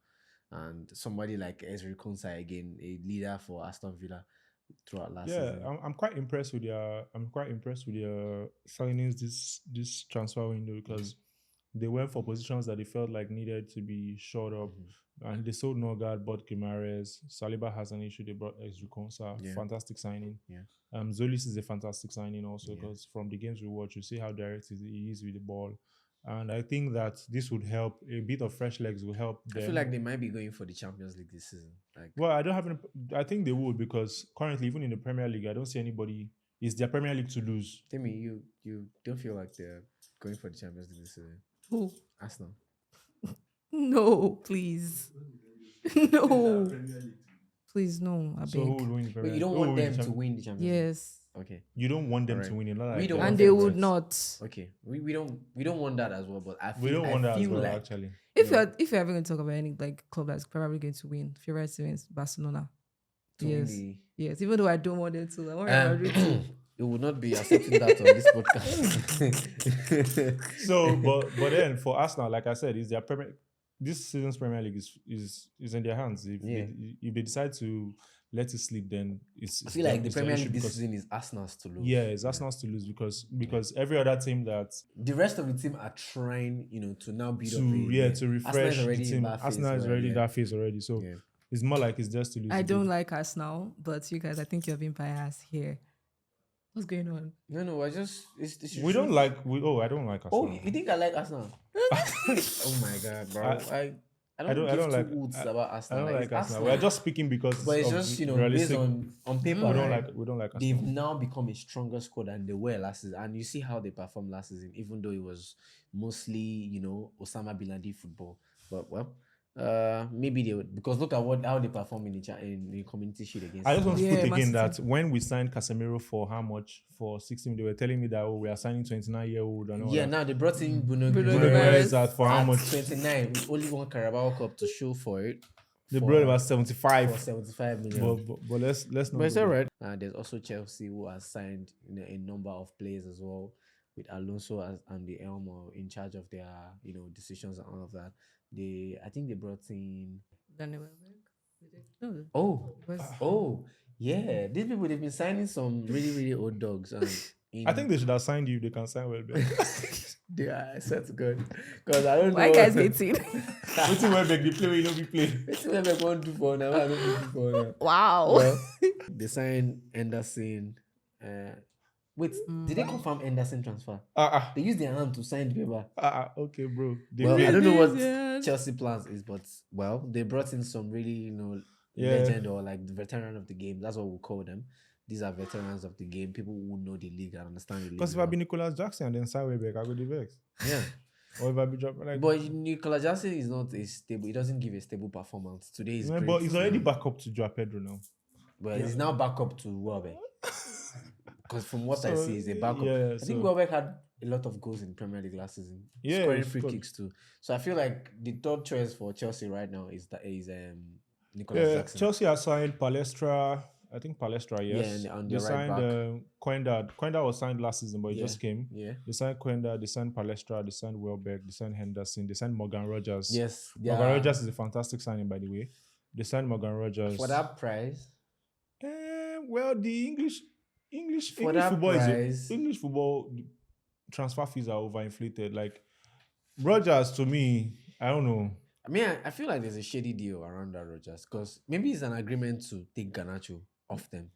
And somebody like Ezri Konsa, again, a leader for Aston Villa throughout last season. Yeah, I'm quite impressed with their signings this transfer window, because they went for positions that they felt like needed to be shored up. And they sold Norgard, bought Guimaraes. Saliba has an issue. They brought Ezri Konsa. Fantastic signing. Zolis is a fantastic signing also, because from the games we watch, you see how direct he is with the ball. And I think that this would help. A bit of fresh legs will help them. I feel like they might be going for the Champions League this season. Well, I think they would, because currently, even in the Premier League, I don't see anybody. It's their Premier League to lose. Timmy, you don't feel like they're going for the Champions League this season? Who? Arsenal. No, please. No. Please, no. I So who beg. would win the Premier But League? you don't Who want would win them the to win the Champions League? Yes. Okay. You don't want them to Alright. win it. Not We like don't that. And want they them would to- not. Okay. We don't want that as well, but I feel We don't want that as feel well, like actually. If you're ever going to talk about any club that's probably going to win, favorite team is Barcelona. to win Yes. the Yes, even though I don't want them to. I want Real Madrid to. it would not be accepting that on this podcast. So, but then for Arsenal, like I said, is their this season's Premier League is in their hands. If they decide to let it slip, then it's. I feel like the it's their Premier issue, League this because- season is Arsenal's to lose. Yeah, it's Arsenal's to lose, because every other team that The rest of the team are trying, to now build up. to refresh the team. Arsenal is already in that phase already, so it's more like it's just to lose. I don't like Arsenal, but you guys, I think you're being biased here. What's going on? No, I just it's We don't like. I don't like Oh, Arsenal. you think I like Arsenal? Oh my god, bro! I don't give two hoots about I Arsenal. don't Like, like it's Arsenal. Arsenal. We're just speaking because But it's of just, based realistic. on paper, We don't right? like They've Arsenal. now become a stronger squad than they were last season. And you see how they performed last season, even though it was mostly, Osama Bin Laden football. But well, maybe they would, because look at how they perform in the community shield against I just want to Yeah, put Man again City. that when we signed Casemiro for how much? For 16, they were telling me that we are signing 29-year-old and all Yeah, that. now they brought in Bruno Bruno Bruno Guimaraes. Guimaraes at for how at much? 29 with only one Carabao Cup to show for it. They for, brought him at for 75. 75 million. But let's not. But it's go all there. right. There's also Chelsea who has signed a number of players as well, with Alonso as on the helm or in charge of their decisions and all of that. I think they brought in. Daniel Welbeck. No, Oh, it was yeah. These people, they've been signing some really really old dogs. And I think they should have signed you. They can sign Welbeck. I swear to God, because I don't know. why guys hating. What's Welbeck? They play where you know we play. What's Welbeck want to do for now? I don't do for now. Wow. Well, they signed Anderson. Wait, did they confirm Anderson transfer? They used their hand to sign the paper. Okay, bro. They Well, play. I don't know what Yeah. Chelsea plans is, but well, they brought in some really, Yeah. legend or like the veteran of the game. That's what we'll call them. These are veterans of the game, people who know the league and understand the league. Because if I be Nicolas Jackson and then sign Welbeck, I go the vex. Yeah. Or if I be dropping like. But Nicolas Jackson is not a stable. He doesn't give a stable performance. Today is great. But he's already back up to Joao Pedro now. But he's now back up to Welbeck. Because from what I So, see, he's a backup. yeah, I think so- Welbeck had a lot of goals in Premier League last season. Yeah, Scoring he free scored. kicks too. So I feel like the third choice for Chelsea right now is Nicolas Yeah, Jackson. Chelsea has signed Palestra. I think Palestra, yes. and on They their right signed back. Quenda. Quenda was signed last season, but he Yeah, just came. yeah. They signed Quenda, they signed Palestra, they signed Welbeck, they signed Henderson, they signed Morgan Rogers. Yes. Morgan Rogers is a fantastic signing, by the way. They signed Morgan Rogers. For that price, Well, the English For that football price- English football transfer fees are overinflated. Like Rogers, to me, I don't know. I mean, I feel like there's a shady deal around that Rodgers because maybe it's an agreement to take Garnacho off them.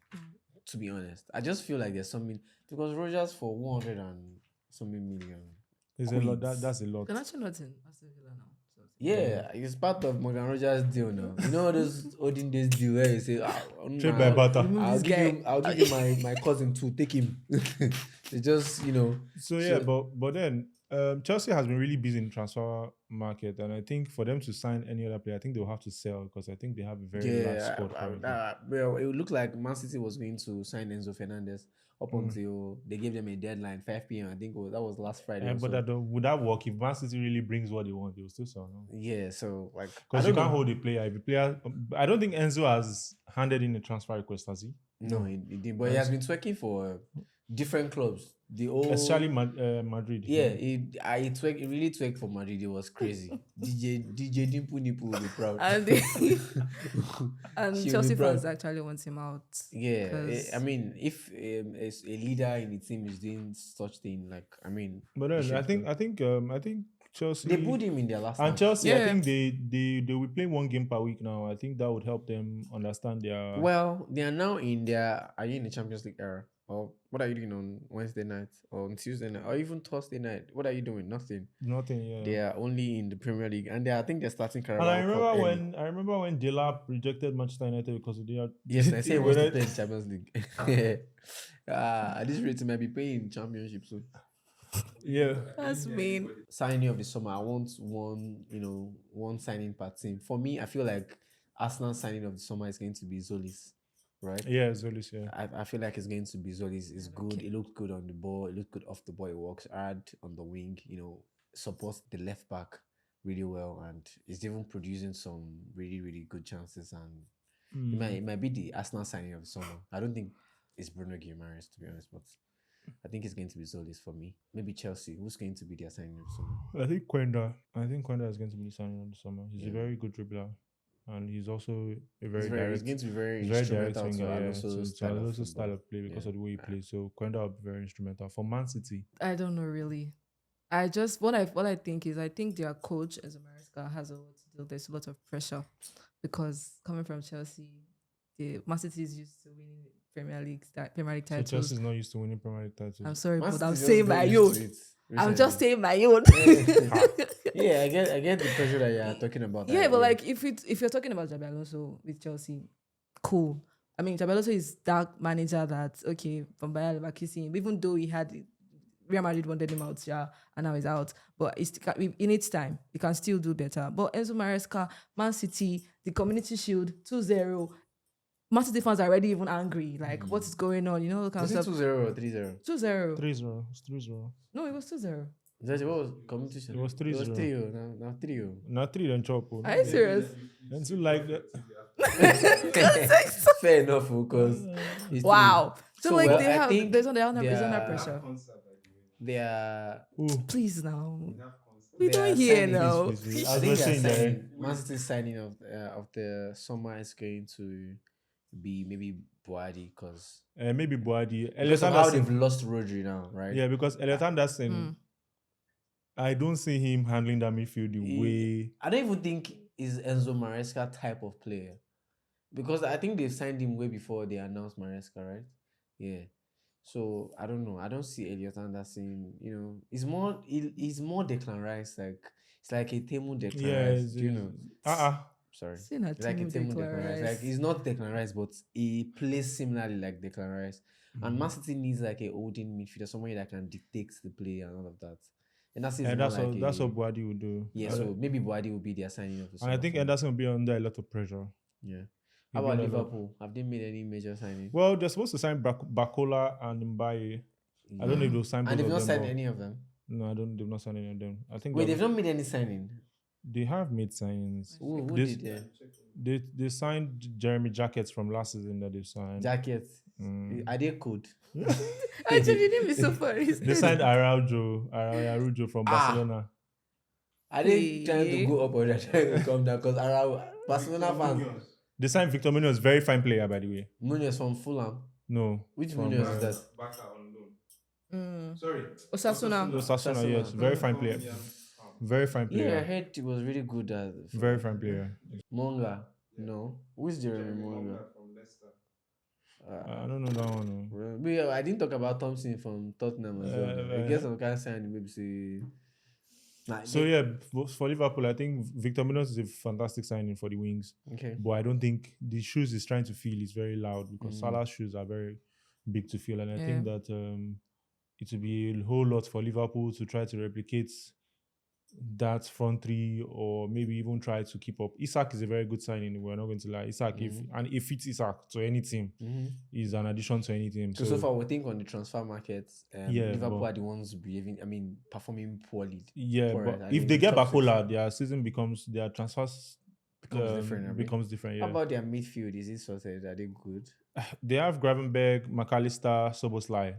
To be honest, I just feel like there's something because Rodgers for 100 and something million. It's a lot. Queens. That's a lot. Ganacho not in Aston Villa now. So. Yeah, it's part of Morgan Rogers' deal now. You know those olden days deal where you say, Trade by barter. I'll This give guy- you, I'll give you my cousin too. Take him. It's just So yeah, but then Chelsea has been really busy in the transfer market, and I think for them to sign any other player, I think they'll have to sell because I think they have a very large squad currently. Well, it looked like Man City was going to sign Enzo Fernandez up until they gave them a deadline, 5 p.m. I think that was last Friday. or But so. would that work? If Man City really brings what they want, they will still sell. No? Yeah, so like Because I you don't can't know. hold a player. If a player, I don't think Enzo has handed in a transfer request, has he? No, he didn't. But he has been twerking for different clubs. The old Especially Madrid. Yeah, he really twerked for Madrid. It was crazy. DJ Dimpu Nipu will be proud. And, and She'll Chelsea be proud. fans actually want him out. Yeah, 'Cause- I mean, if a leader in the team is doing such thing, like I mean, But he then should I think Chelsea. they booed him in their last. And match. Chelsea, I Yeah. think they will be playing one game per week now. I think that would help them understand their. Well, they are now in their. Are you in the Champions League era? Or what are you doing on Wednesday night or on Tuesday night or even Thursday night? What are you doing? Nothing. Nothing. Yeah. They are only in the Premier League, and I think they're starting And Carabao I Cup remember early. when Delap rejected Manchester United because they are. Yes, I say he wants to when play in Champions League. At this rate, he might be playing in Championship soon. Yeah. That's mean. Signing of the summer, I want one signing per team. For me, I feel like Arsenal signing of the summer is going to be Zolis, right? Yeah, Zolis. Yeah. I feel like it's going to be Zolis. It's good. It looked good on the ball. It looked good off the ball. It works hard on the wing. Supports the left back really well, and is even producing some really really good chances. And it might be the Arsenal signing of the summer. I don't think it's Bruno Guimaraes, to be honest, but I think it's going to be Zolis for me. Maybe Chelsea. Who's going to be their signing of the summer? I think Quenda is going to be signing on the summer. He's Yeah. a very good dribbler, and he's also a very He's direct. going to be very He's very direct instrumental winger, to yeah. Alonso's So style of Alonso's style football. of play because Yeah. of the way he plays. So Quenda will be very instrumental for Man City. I don't know really. I just what I think is I think their coach Enzo Maresca has a lot to do. There's a lot of pressure because coming from Chelsea, the Man City is used to winning Premier League So titles. Chelsea's not used to winning Premier League titles. I'm sorry, Man but City I'm just saying got my used own. to it I'm just recently. saying my own. Yeah, I get the pressure that you're talking about. Yeah, but like if you're talking about Xabi Alonso with Chelsea, cool. I mean, Xabi Alonso is that manager that from Bayer Leverkusen, even though he had Real Madrid wanted him out, yeah, and now he's out. But in its time, he can still do better. But Enzo Maresca, Man City, the Community Shield, 2-0. Man City fans are already even angry. Like, what is going on? You know, kind was of it stuff. 2-0 or 3-0? 2-0. 3-0. It's 3-0. No, it was 2-0. What was competition? It was It was 3-0. 3-0. Now 3-0. Not 3 then chop. Are you serious? And so like that. Fair enough, because Wow. So, like, well, they I have, think they're under they pressure. they are Ooh. Please now. they We are don't hear signing now. his- I As think we're they're saying there. signing. Man City's signing of the summer is going to be maybe Boadi because Maybe Boadi. because Elliot of how they've Anderson. lost Rodri now, right? Yeah, because Elliot Anderson, Mm. I don't see him handling that midfield the way. I don't even think is Enzo Maresca type of player, because I think they've signed him way before they announced Maresca, right? Yeah. So I don't know. I don't see Elliot Anderson. You know, he's more Declan Rice. Like it's like a Temu Declan Yeah, Rice. Do you know? Sorry. Say not It's like a Temu Temu Declan Declan Rice. Like Rice. he's not Declan Rice, but he plays similarly like Declan Rice. And Man City needs like a holding midfielder, somebody that can dictate the play and all of that. And that's And that's what Boadi would do. Yeah, so maybe Boadi will be their signing of the And I think summer. Anderson will be under a lot of pressure. Yeah. He'll How be about under a lot- Liverpool? Have they made any major signing? Well, they're supposed to sign Bakola and Mbaye. I don't know if they'll sign both And they've of not them. signed but- any of them. No, I don't. They've not signed any of them. I think Wait, they've not made any signing. they have made signings. Who This- did they? They signed Jeremy Jackets from last season that they signed. Jackets. Mm. Are they good? Actually, your name is so funny. They signed Araujo from Barcelona. Are they trying to go up or they're trying to come down? Because Barcelona fans. They signed Victor Munoz, very fine player by the way. Munoz from Fulham. No, Which from, Munoz is that? Sorry. Osasuna. Osasuna, yes, very fine player. Very fine Yeah, I player. heard he was really good at Very fine player. Monga. No. Who is Jeremy Monga? I don't know that one. No. Well, yeah, I didn't talk about Thompson from Tottenham as well. I guess some kind of sign maybe say. Nah, So yeah, for Liverpool, I think Victor Munoz is a fantastic signing for the wings. Okay. But I don't think the shoes he's trying to feel is very loud because Salah's shoes are very big to feel, and I think that it will be a whole lot for Liverpool to try to replicate that front three, or maybe even try to keep up. Isak is a very good signing. We're not going to lie. Isak, if fits Isak to any team, is an addition to any team. So far, we think on the transfer market, Yeah, Liverpool but- are the ones performing poorly. Yeah, Poor, but I if mean, they get top six, Bakola, their season their transfers becomes different. Yeah. How about their midfield? Is it sorted? Are they good? They have Gravenberg, McAllister, Soboslai.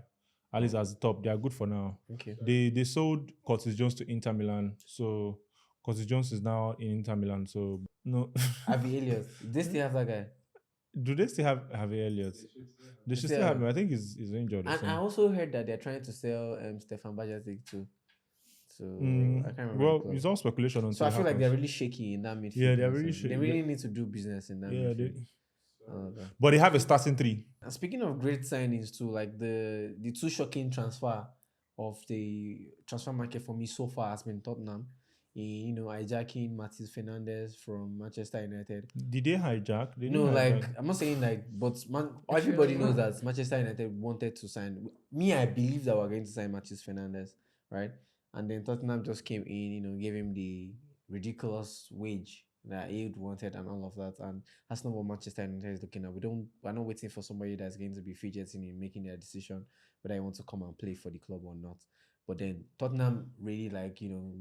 At least as the top, they are good for now. Okay. They sold Curtis Jones to Inter Milan, so Curtis Jones is now in Inter Milan. So no, Avi Elliott. They still have that guy. do they still have Harvey Elliott? They should still have him. I think he's injured. Or And I something. also heard that they're trying to sell Stefan Bajatic too. So I can't remember. Well, the club. it's all speculation until So I feel like they're happens. really shaky in that midfield. Yeah, they're also. really They shaky. really need to do business in that Yeah, midfield. Okay. but they have a starting three. And speaking of great signings too, like the two shocking transfer of the transfer market for me so far has been Tottenham. Hijacking Matheus Fernandes from Manchester United. Did they hijack? They No, didn't like hijack. I'm not saying like, but everybody knows that Manchester United wanted to sign. Me, I believe that we're going to sign Matheus Fernandes, right? And then Tottenham just came in, gave him the ridiculous wage that he wanted and all of that. And that's not what Manchester United is looking at. We're not waiting for somebody that's going to be fidgeting in making their decision whether they want to come and play for the club or not. But then Tottenham really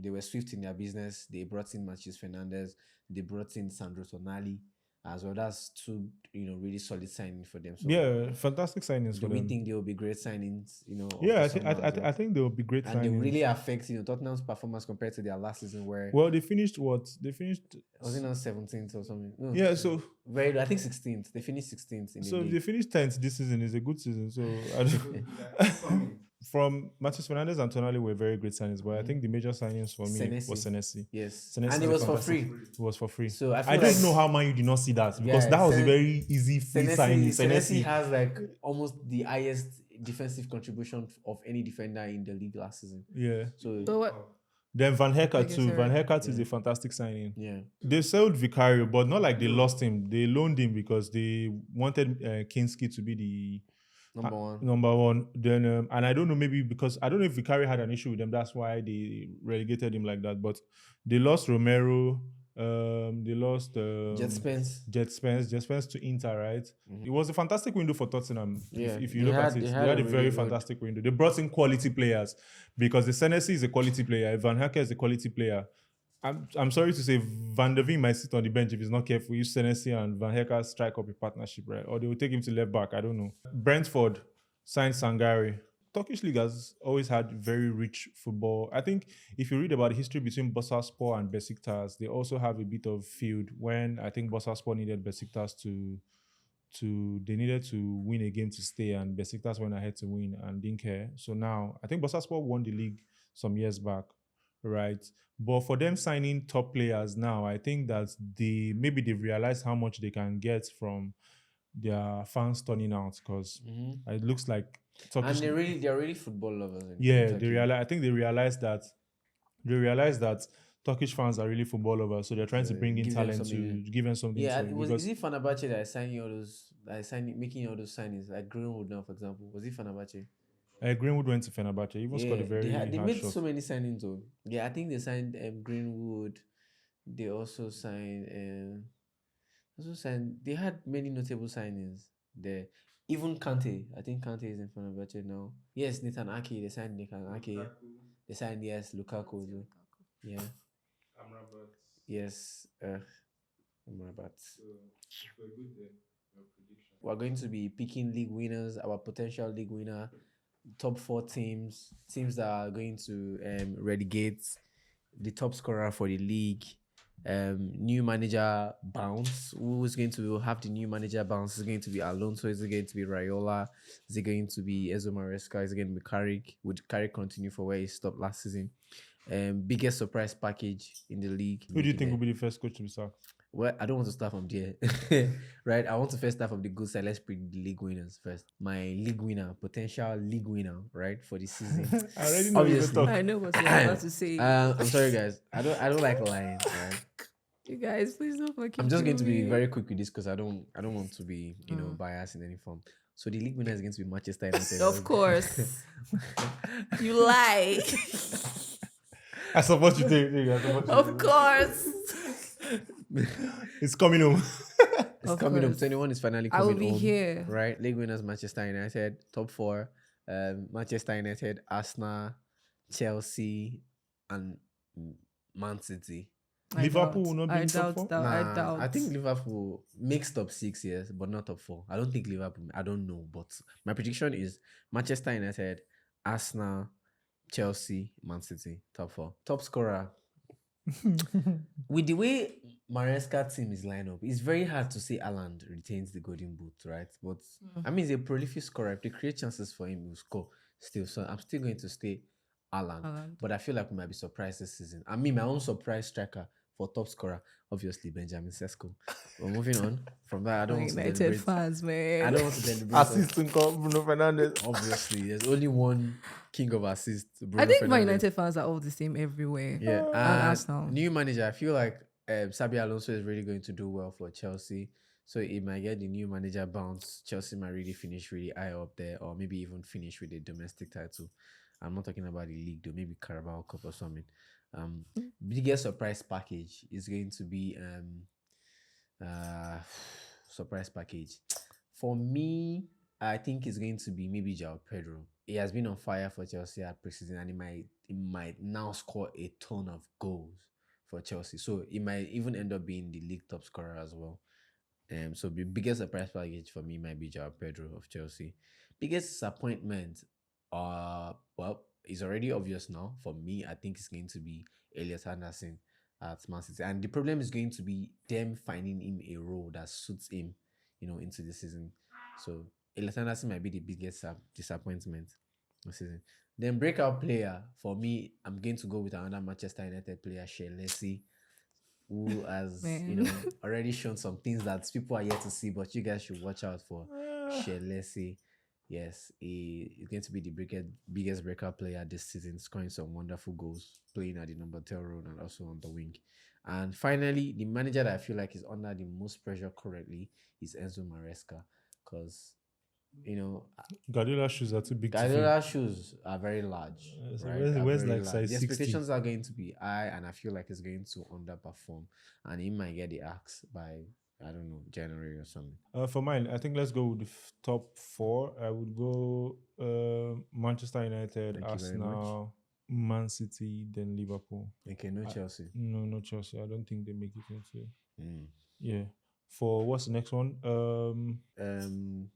they were swift in their business. They brought in Matheus Fernandes. They brought in Sandro Tonali as well. That's two, really solid signings for them. So Yeah, fantastic signings do for we them. think they will be great signings? Of Yeah, the summer as well? I think they will be great And they signings. really affect Tottenham's performance compared to their last season where Well, they finished what? They finished. was it not 17th or something? No, Yeah, so I think 16th. They finished 16th in the if league. they finish 10th this season, is a good season. So I don't, from Matheus Fernandes and Tonali were very great signings, but I think the major signings for me was Senesi. Yes. Senesi And is it a was for fantastic- free. It was for free. So I I feel don't like know how Man you did not see that because Yeah, that was a very easy free signing. Senesi has like almost the highest defensive contribution of any defender in the league last season. Yeah. So But what? Then Van I Hecke guess too. you're Van right. Hecke is a fantastic signing. yeah. They sold Vicario, but not like they lost him. They loaned him because they wanted Kinski to be the Number one. Number one. Then and I don't know, maybe because I don't know if Vicario had an issue with them. That's why they relegated him like that. But they lost Romero. They lost Jet Spence. Jet Spence to Inter, right? It was a fantastic window for Tottenham. Yeah, If you they look had- at it, they they had had a a very really good- fantastic window. They brought in quality players because the Senesi is a quality player. Van Hecke is a quality player. I'm sorry to say Van der Veen might sit on the bench if he's not careful. If Senesi and Van Hecke strike up a partnership, right? Or they will take him to left back. I don't know. Brentford signed Sangare. Turkish league has always had very rich football. I think if you read about the history between Bursaspor and Besiktas, they also have a bit of feud when I think Bursaspor needed Besiktas they needed to win a game to stay, and Besiktas went ahead to win and didn't care. So now I think Bursaspor won the league some years back, right? But for them signing top players now, I think that maybe they've realized how much they can get from their fans turning out because it looks like Turkish. And they're really football lovers. Yeah, Turkey. I think they realized that Turkish fans are really football lovers, so they're trying to bring in give them talent to something. give them something. Yeah, to, is it Fenerbahce that is signing all those? Making all those signings, like Greenwood now, for example. Was it Fenerbahce? Greenwood went to Fenerbahce. He even scored a very they hard made shot. so many signings though. Yeah, I think they signed Greenwood. They also signed. They had many notable signings there. Even Kante, I think Kante is in Fenerbahce now. Yes, Nathan Ake. They signed Nathan Ake. They signed Lukaku. As well. Yeah. Amrabat. Yes. Amrabat. So good prediction. We're going to be picking league winners, our potential league winner, top 4 teams that are going to relegate, the top scorer for the league, new manager bounce. Who is going to have the new manager bounce? Is it going to be Alonso? Is it going to be Raiola? Is it going to be Enzo Maresca? Is it going to be Carrick? Would Carrick continue for where he stopped last season? Biggest surprise package in the league. Who do you think will be the first coach to be sacked? Well, I don't want to start from there, right? I want to first start from the good side. Let's predict the league winners first. My league winner, potential league winner, right, for the season. I already know Obviously. you talk. I know what you're about to say. I'm sorry, guys. I don't like lying. Right? You guys, please don't fucking. I'm just going to kill be me. very quick with this because I don't want to be biased in any form. So the league winner is going to be Manchester United. Of course. You lie. I support you. Take. Of course. It's coming home. It's Of coming up. course. 21 is finally I coming will be home, here. right? League winners Manchester United, top 4. Manchester United, Arsenal, Chelsea, and Man City. Liverpool will not be I in top doubt four? that. I Nah, doubt. I think Liverpool makes top 6, yes, but not top 4. I don't think Liverpool. I don't know, but my prediction is Manchester United, Arsenal, Chelsea, Man City, top 4. Top scorer. With the way Maresca team is lined up, it's very hard to say Haaland retains the golden boot, right? But I mean, he's a prolific scorer. If they create chances for him, he'll score still. So I'm still going to stay Haaland. But I feel like we might be surprised this season. I mean, my own surprise striker for top scorer, obviously Benjamin Sesko. But moving on from that, I don't want to United deliberate. fans, man. I don't want to deliberate. Assistant Bruno Fernandes. Obviously, there's only one king of assists. Bruno I think my Fernandes. United fans are all the same everywhere. Yeah, And and Arsenal. new manager. I feel like Xabi Alonso is really going to do well for Chelsea. So it might get the new manager bounce. Chelsea might really finish really high up there, or maybe even finish with a domestic title. I'm not talking about the league though, maybe Carabao Cup or something. Biggest surprise package is going to be surprise package. For me, I think it's going to be maybe João Pedro. He has been on fire for Chelsea at preseason, and he might now score a ton of goals for Chelsea. So he might even end up being the league top scorer as well. So the biggest surprise package for me might be João Pedro of Chelsea. Biggest disappointment, well, it's already obvious now. For me, I think it's going to be Elliot Anderson at Man City. And the problem is going to be them finding him a role that suits him, into the season. So Elliot Anderson might be the biggest disappointment. this season. Then breakout player for me, I'm going to go with another Manchester United player, Chelsea, who has Man. already shown some things that people are yet to see, but you guys should watch out for Chelsea. Yes, he is going to be the biggest breakout player this season, scoring some wonderful goals, playing at the number 10 role and also on the wing. And finally, the manager that I feel like is under the most pressure currently is Enzo Maresca, because Guardiola's shoes are too big to fit. Guardiola's shoes are very large, So right? where's Very like large. size The 60? expectations are going to be high, and I feel like it's going to underperform, and he might get the axe by I don't know January or something. For mine, I think let's go with the top 4. I would go Manchester United, Thank you very much. Arsenal, Man City, then Liverpool. Okay, no Chelsea. No Chelsea. I don't think they make it into. Mm. Yeah. For what's the next one?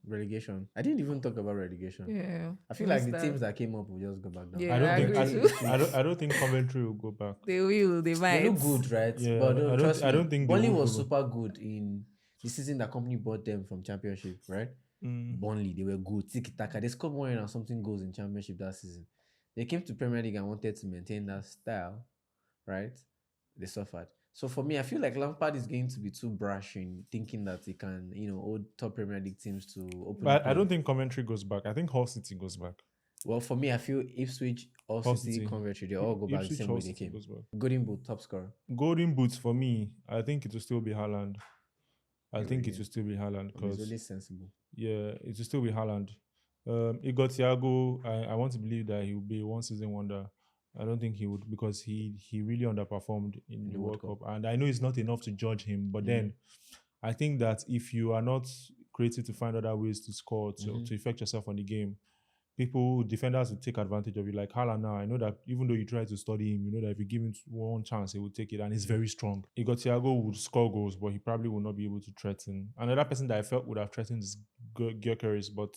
Relegation. I didn't even talk about relegation. Yeah. I feel like the teams that came up will just go back down. Yeah, I don't I think agree too. I don't think Coventry will go back. They will. They might. They look good, right? Yeah, but I don't think they Burnley will was go. super good in the season that company bought them from Championship, right? Burnley, they were good. Tiki taka. They scored 100 and something goals in Championship that season. They came to Premier League and wanted to maintain that style, right? They suffered. So for me, I feel like Lampard is going to be too brash in thinking that he can, hold top Premier League teams to open. But I don't think Coventry goes back. I think Hull City goes back. Well, for me, I feel Ipswich, Hull City, Coventry, they all go back the same way they came. Golden Boot, top scorer. Golden Boots for me, I think it will still be Haaland. I think it will still be Haaland because it's really sensible. Yeah, it will still be Haaland. He got Thiago. I want to believe that he will be a one-season wonder. I don't think he would because he really underperformed in the World Cup. And I know it's not enough to judge him, but then I think that if you are not creative to find other ways to score, to affect yourself on the game, defenders will take advantage of you. Like Haaland now, I know that even though you try to study him, you know that if you give him one chance, he will take it, and he's very strong. Thiago would score goals, but he probably will not be able to threaten. Another person that I felt would have threatened is Gyökeres, but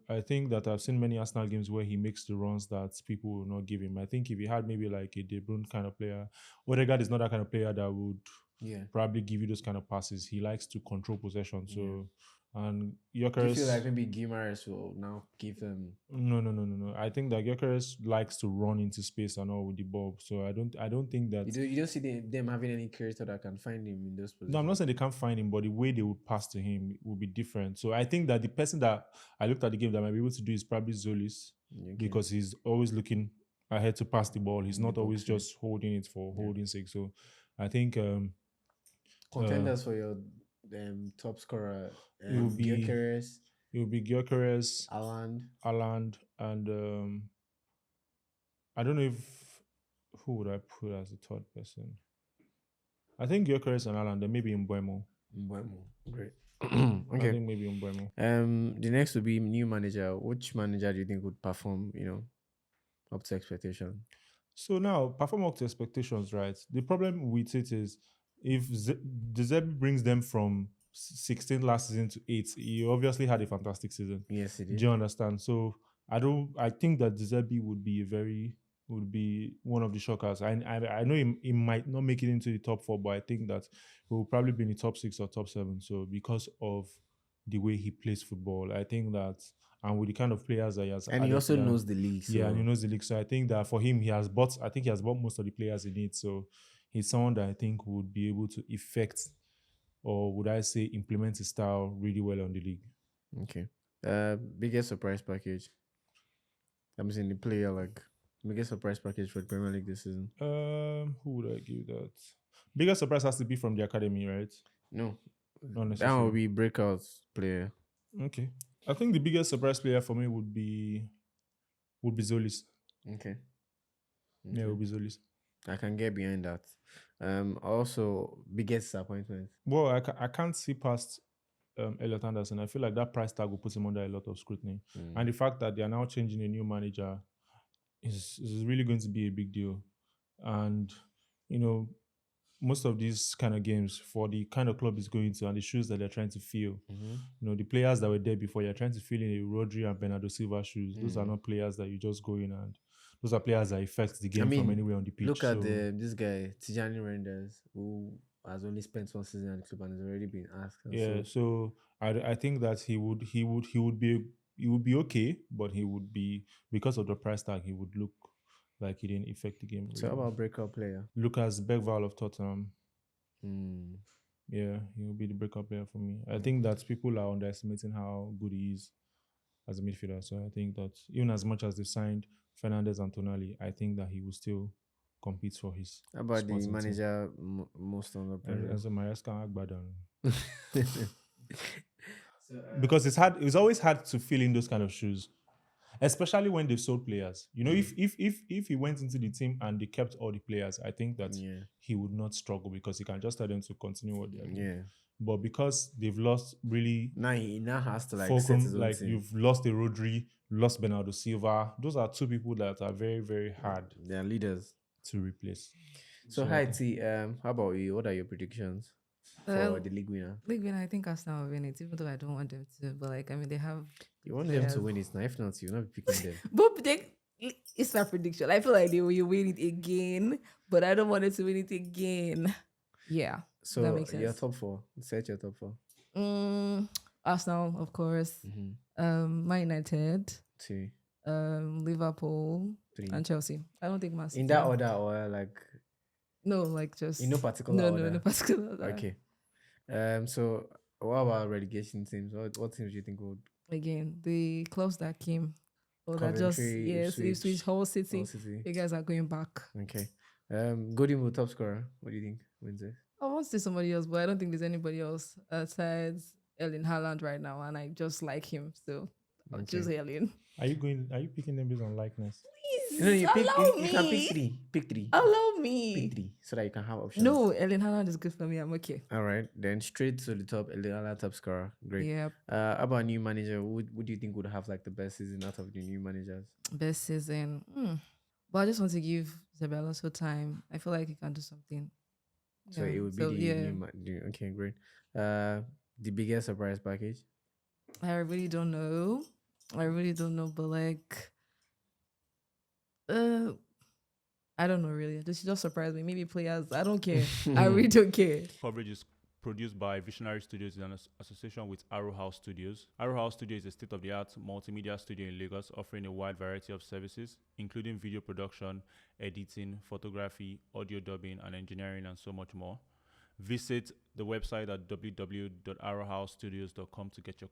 I think that I've seen many Arsenal games where he makes the runs that people will not give him. I think if he had maybe like a De Bruyne kind of player, Odegaard is not that kind of player that would probably give you those kind of passes. He likes to control possession, so. And Gyökeres, do you feel like maybe Guimaraes will now give him? No. I think that Gyökeres likes to run into space and all with the ball. So I don't think that you don't see them having any creator that can find him in those positions. No, I'm not saying they can't find him, but the way they would pass to him will be different. So I think that the person that I looked at the game that might be able to do is probably Zolis, because he's always looking ahead to pass the ball. He's not always just holding it for holding sake. So I think contenders for your top scorer, it will be Gyökeres, Haaland, and I don't know who would I put as the third person. I think Gyökeres and Haaland, then maybe Mbeumo. Great. Okay. I think maybe Mbeumo. The next would be new manager. Which manager do you think would perform, up to expectation? So now, perform up to expectations, right? The problem with it is if De Zerbi brings them from 16 last season to 8, he obviously had a fantastic season. Yes, he did. Do you understand? So I think that De Zerbi would be one of the shockers. I know he might not make it into the top 4, but I think that he will probably be in the top 6 or top 7. So because of the way he plays football, I think that, and with the kind of players that he has, and he also knows the league. So. Yeah, and he knows the league. So I think that for him, he has bought most of the players he needs. So he's someone that I think would be able to effect, or would I say implement his style really well on the league. Okay. Biggest surprise package. I'm saying the player, like, biggest surprise package for the Premier League this season. Who would I give that? Biggest surprise has to be from the academy, right? No. Not necessarily. That would be breakout player. Okay. I think the biggest surprise player for me would be Zolis. Okay. Yeah, it would be Zolis. I can get behind that. Also, biggest disappointment. Well, I can't see past Elliot Anderson. I feel like that price tag will put him under a lot of scrutiny. And the fact that they are now changing a new manager is really going to be a big deal. And, most of these kind of games, for the kind of club is going to and the shoes that they're trying to fill, the players that were there before, you're trying to fill in a Rodri and Bernardo Silva shoes. Those are not players that you just go in and those are players that affect the game from anywhere on the pitch. Look at this guy, Tijani Reinders, who has only spent 1 season at the club and has already been asked. Yeah, so I think that he would be he would be okay, but he would be, because of the price tag, he would look like he didn't affect the game. So how Really. about breakout player? Lucas Bergvall of Tottenham. Hmm. Yeah, he will be the breakup player for me. I think that people are underestimating how good he is as a midfielder. So I think that even as much as they signed Fernandez and Tonali, I think that he will still compete for his How about the spot in the team. manager most under pressure? As a Maresca Agbadan. So, Because it's always hard to fill in those kind of shoes. Especially when they've sold players. You know, if he went into the team and they kept all the players, I think that yeah, he would not struggle because he can just tell them to continue what they're doing. yeah. But because they've lost really Now he now has to like set fulcrum, his own like team. you've lost a Rodri, lost Bernardo Silva. Those are two people that are very, very hard They are leaders. to replace. So hi T, how about you? What are your predictions for the league winner? League winner, I think Arsenal will win it, even though I don't want them to. But like, I mean, they have. You want them to win it now. If not, you're not picking them. But it's my prediction. I feel like they will win it again, but I don't want them to win it again. Yeah. So that makes your sense. top four. Set your top four. Arsenal, of course. Man United. Two. Liverpool. Three. And Chelsea. I don't think Man City. In that order or like No, like just in no particular no, order? no particular order. Okay. So what about relegation teams? What teams do you think would Again, the clubs that came, or that just Coventry, yes, Ipswich, Hull City. Hull City? You guys are going back. Okay. Golden Boot top scorer. What do you think wins it? I want to say somebody else, but I don't think there's anybody else besides Erling Haaland right now, and I just like him, so I'll choose Erling. Are you picking them based on likeness? Please, No, you allow you me. can pick three. Pick three. Allow Pick me. three so that you can have options. No, Erling Haaland is good for me. I'm okay. All right, then straight to the top. Elena top scorer. Great. Yep. How about new manager? Who do you think would have like the best season out of the new managers? Best season. But I just want to give Isabella some time. I feel like he can do something. So it would be okay, great. The biggest surprise package. I really don't know. But like, I don't know really. This just surprised me. Maybe players. I don't care. I really don't care. Coverage is produced by Visionary Studios in association with Arrow House Studios. Arrow House Studio is a state-of-the-art multimedia studio in Lagos offering a wide variety of services, including video production, editing, photography, audio dubbing, and engineering, and so much more. Visit the website at www.arrowhousestudios.com to get your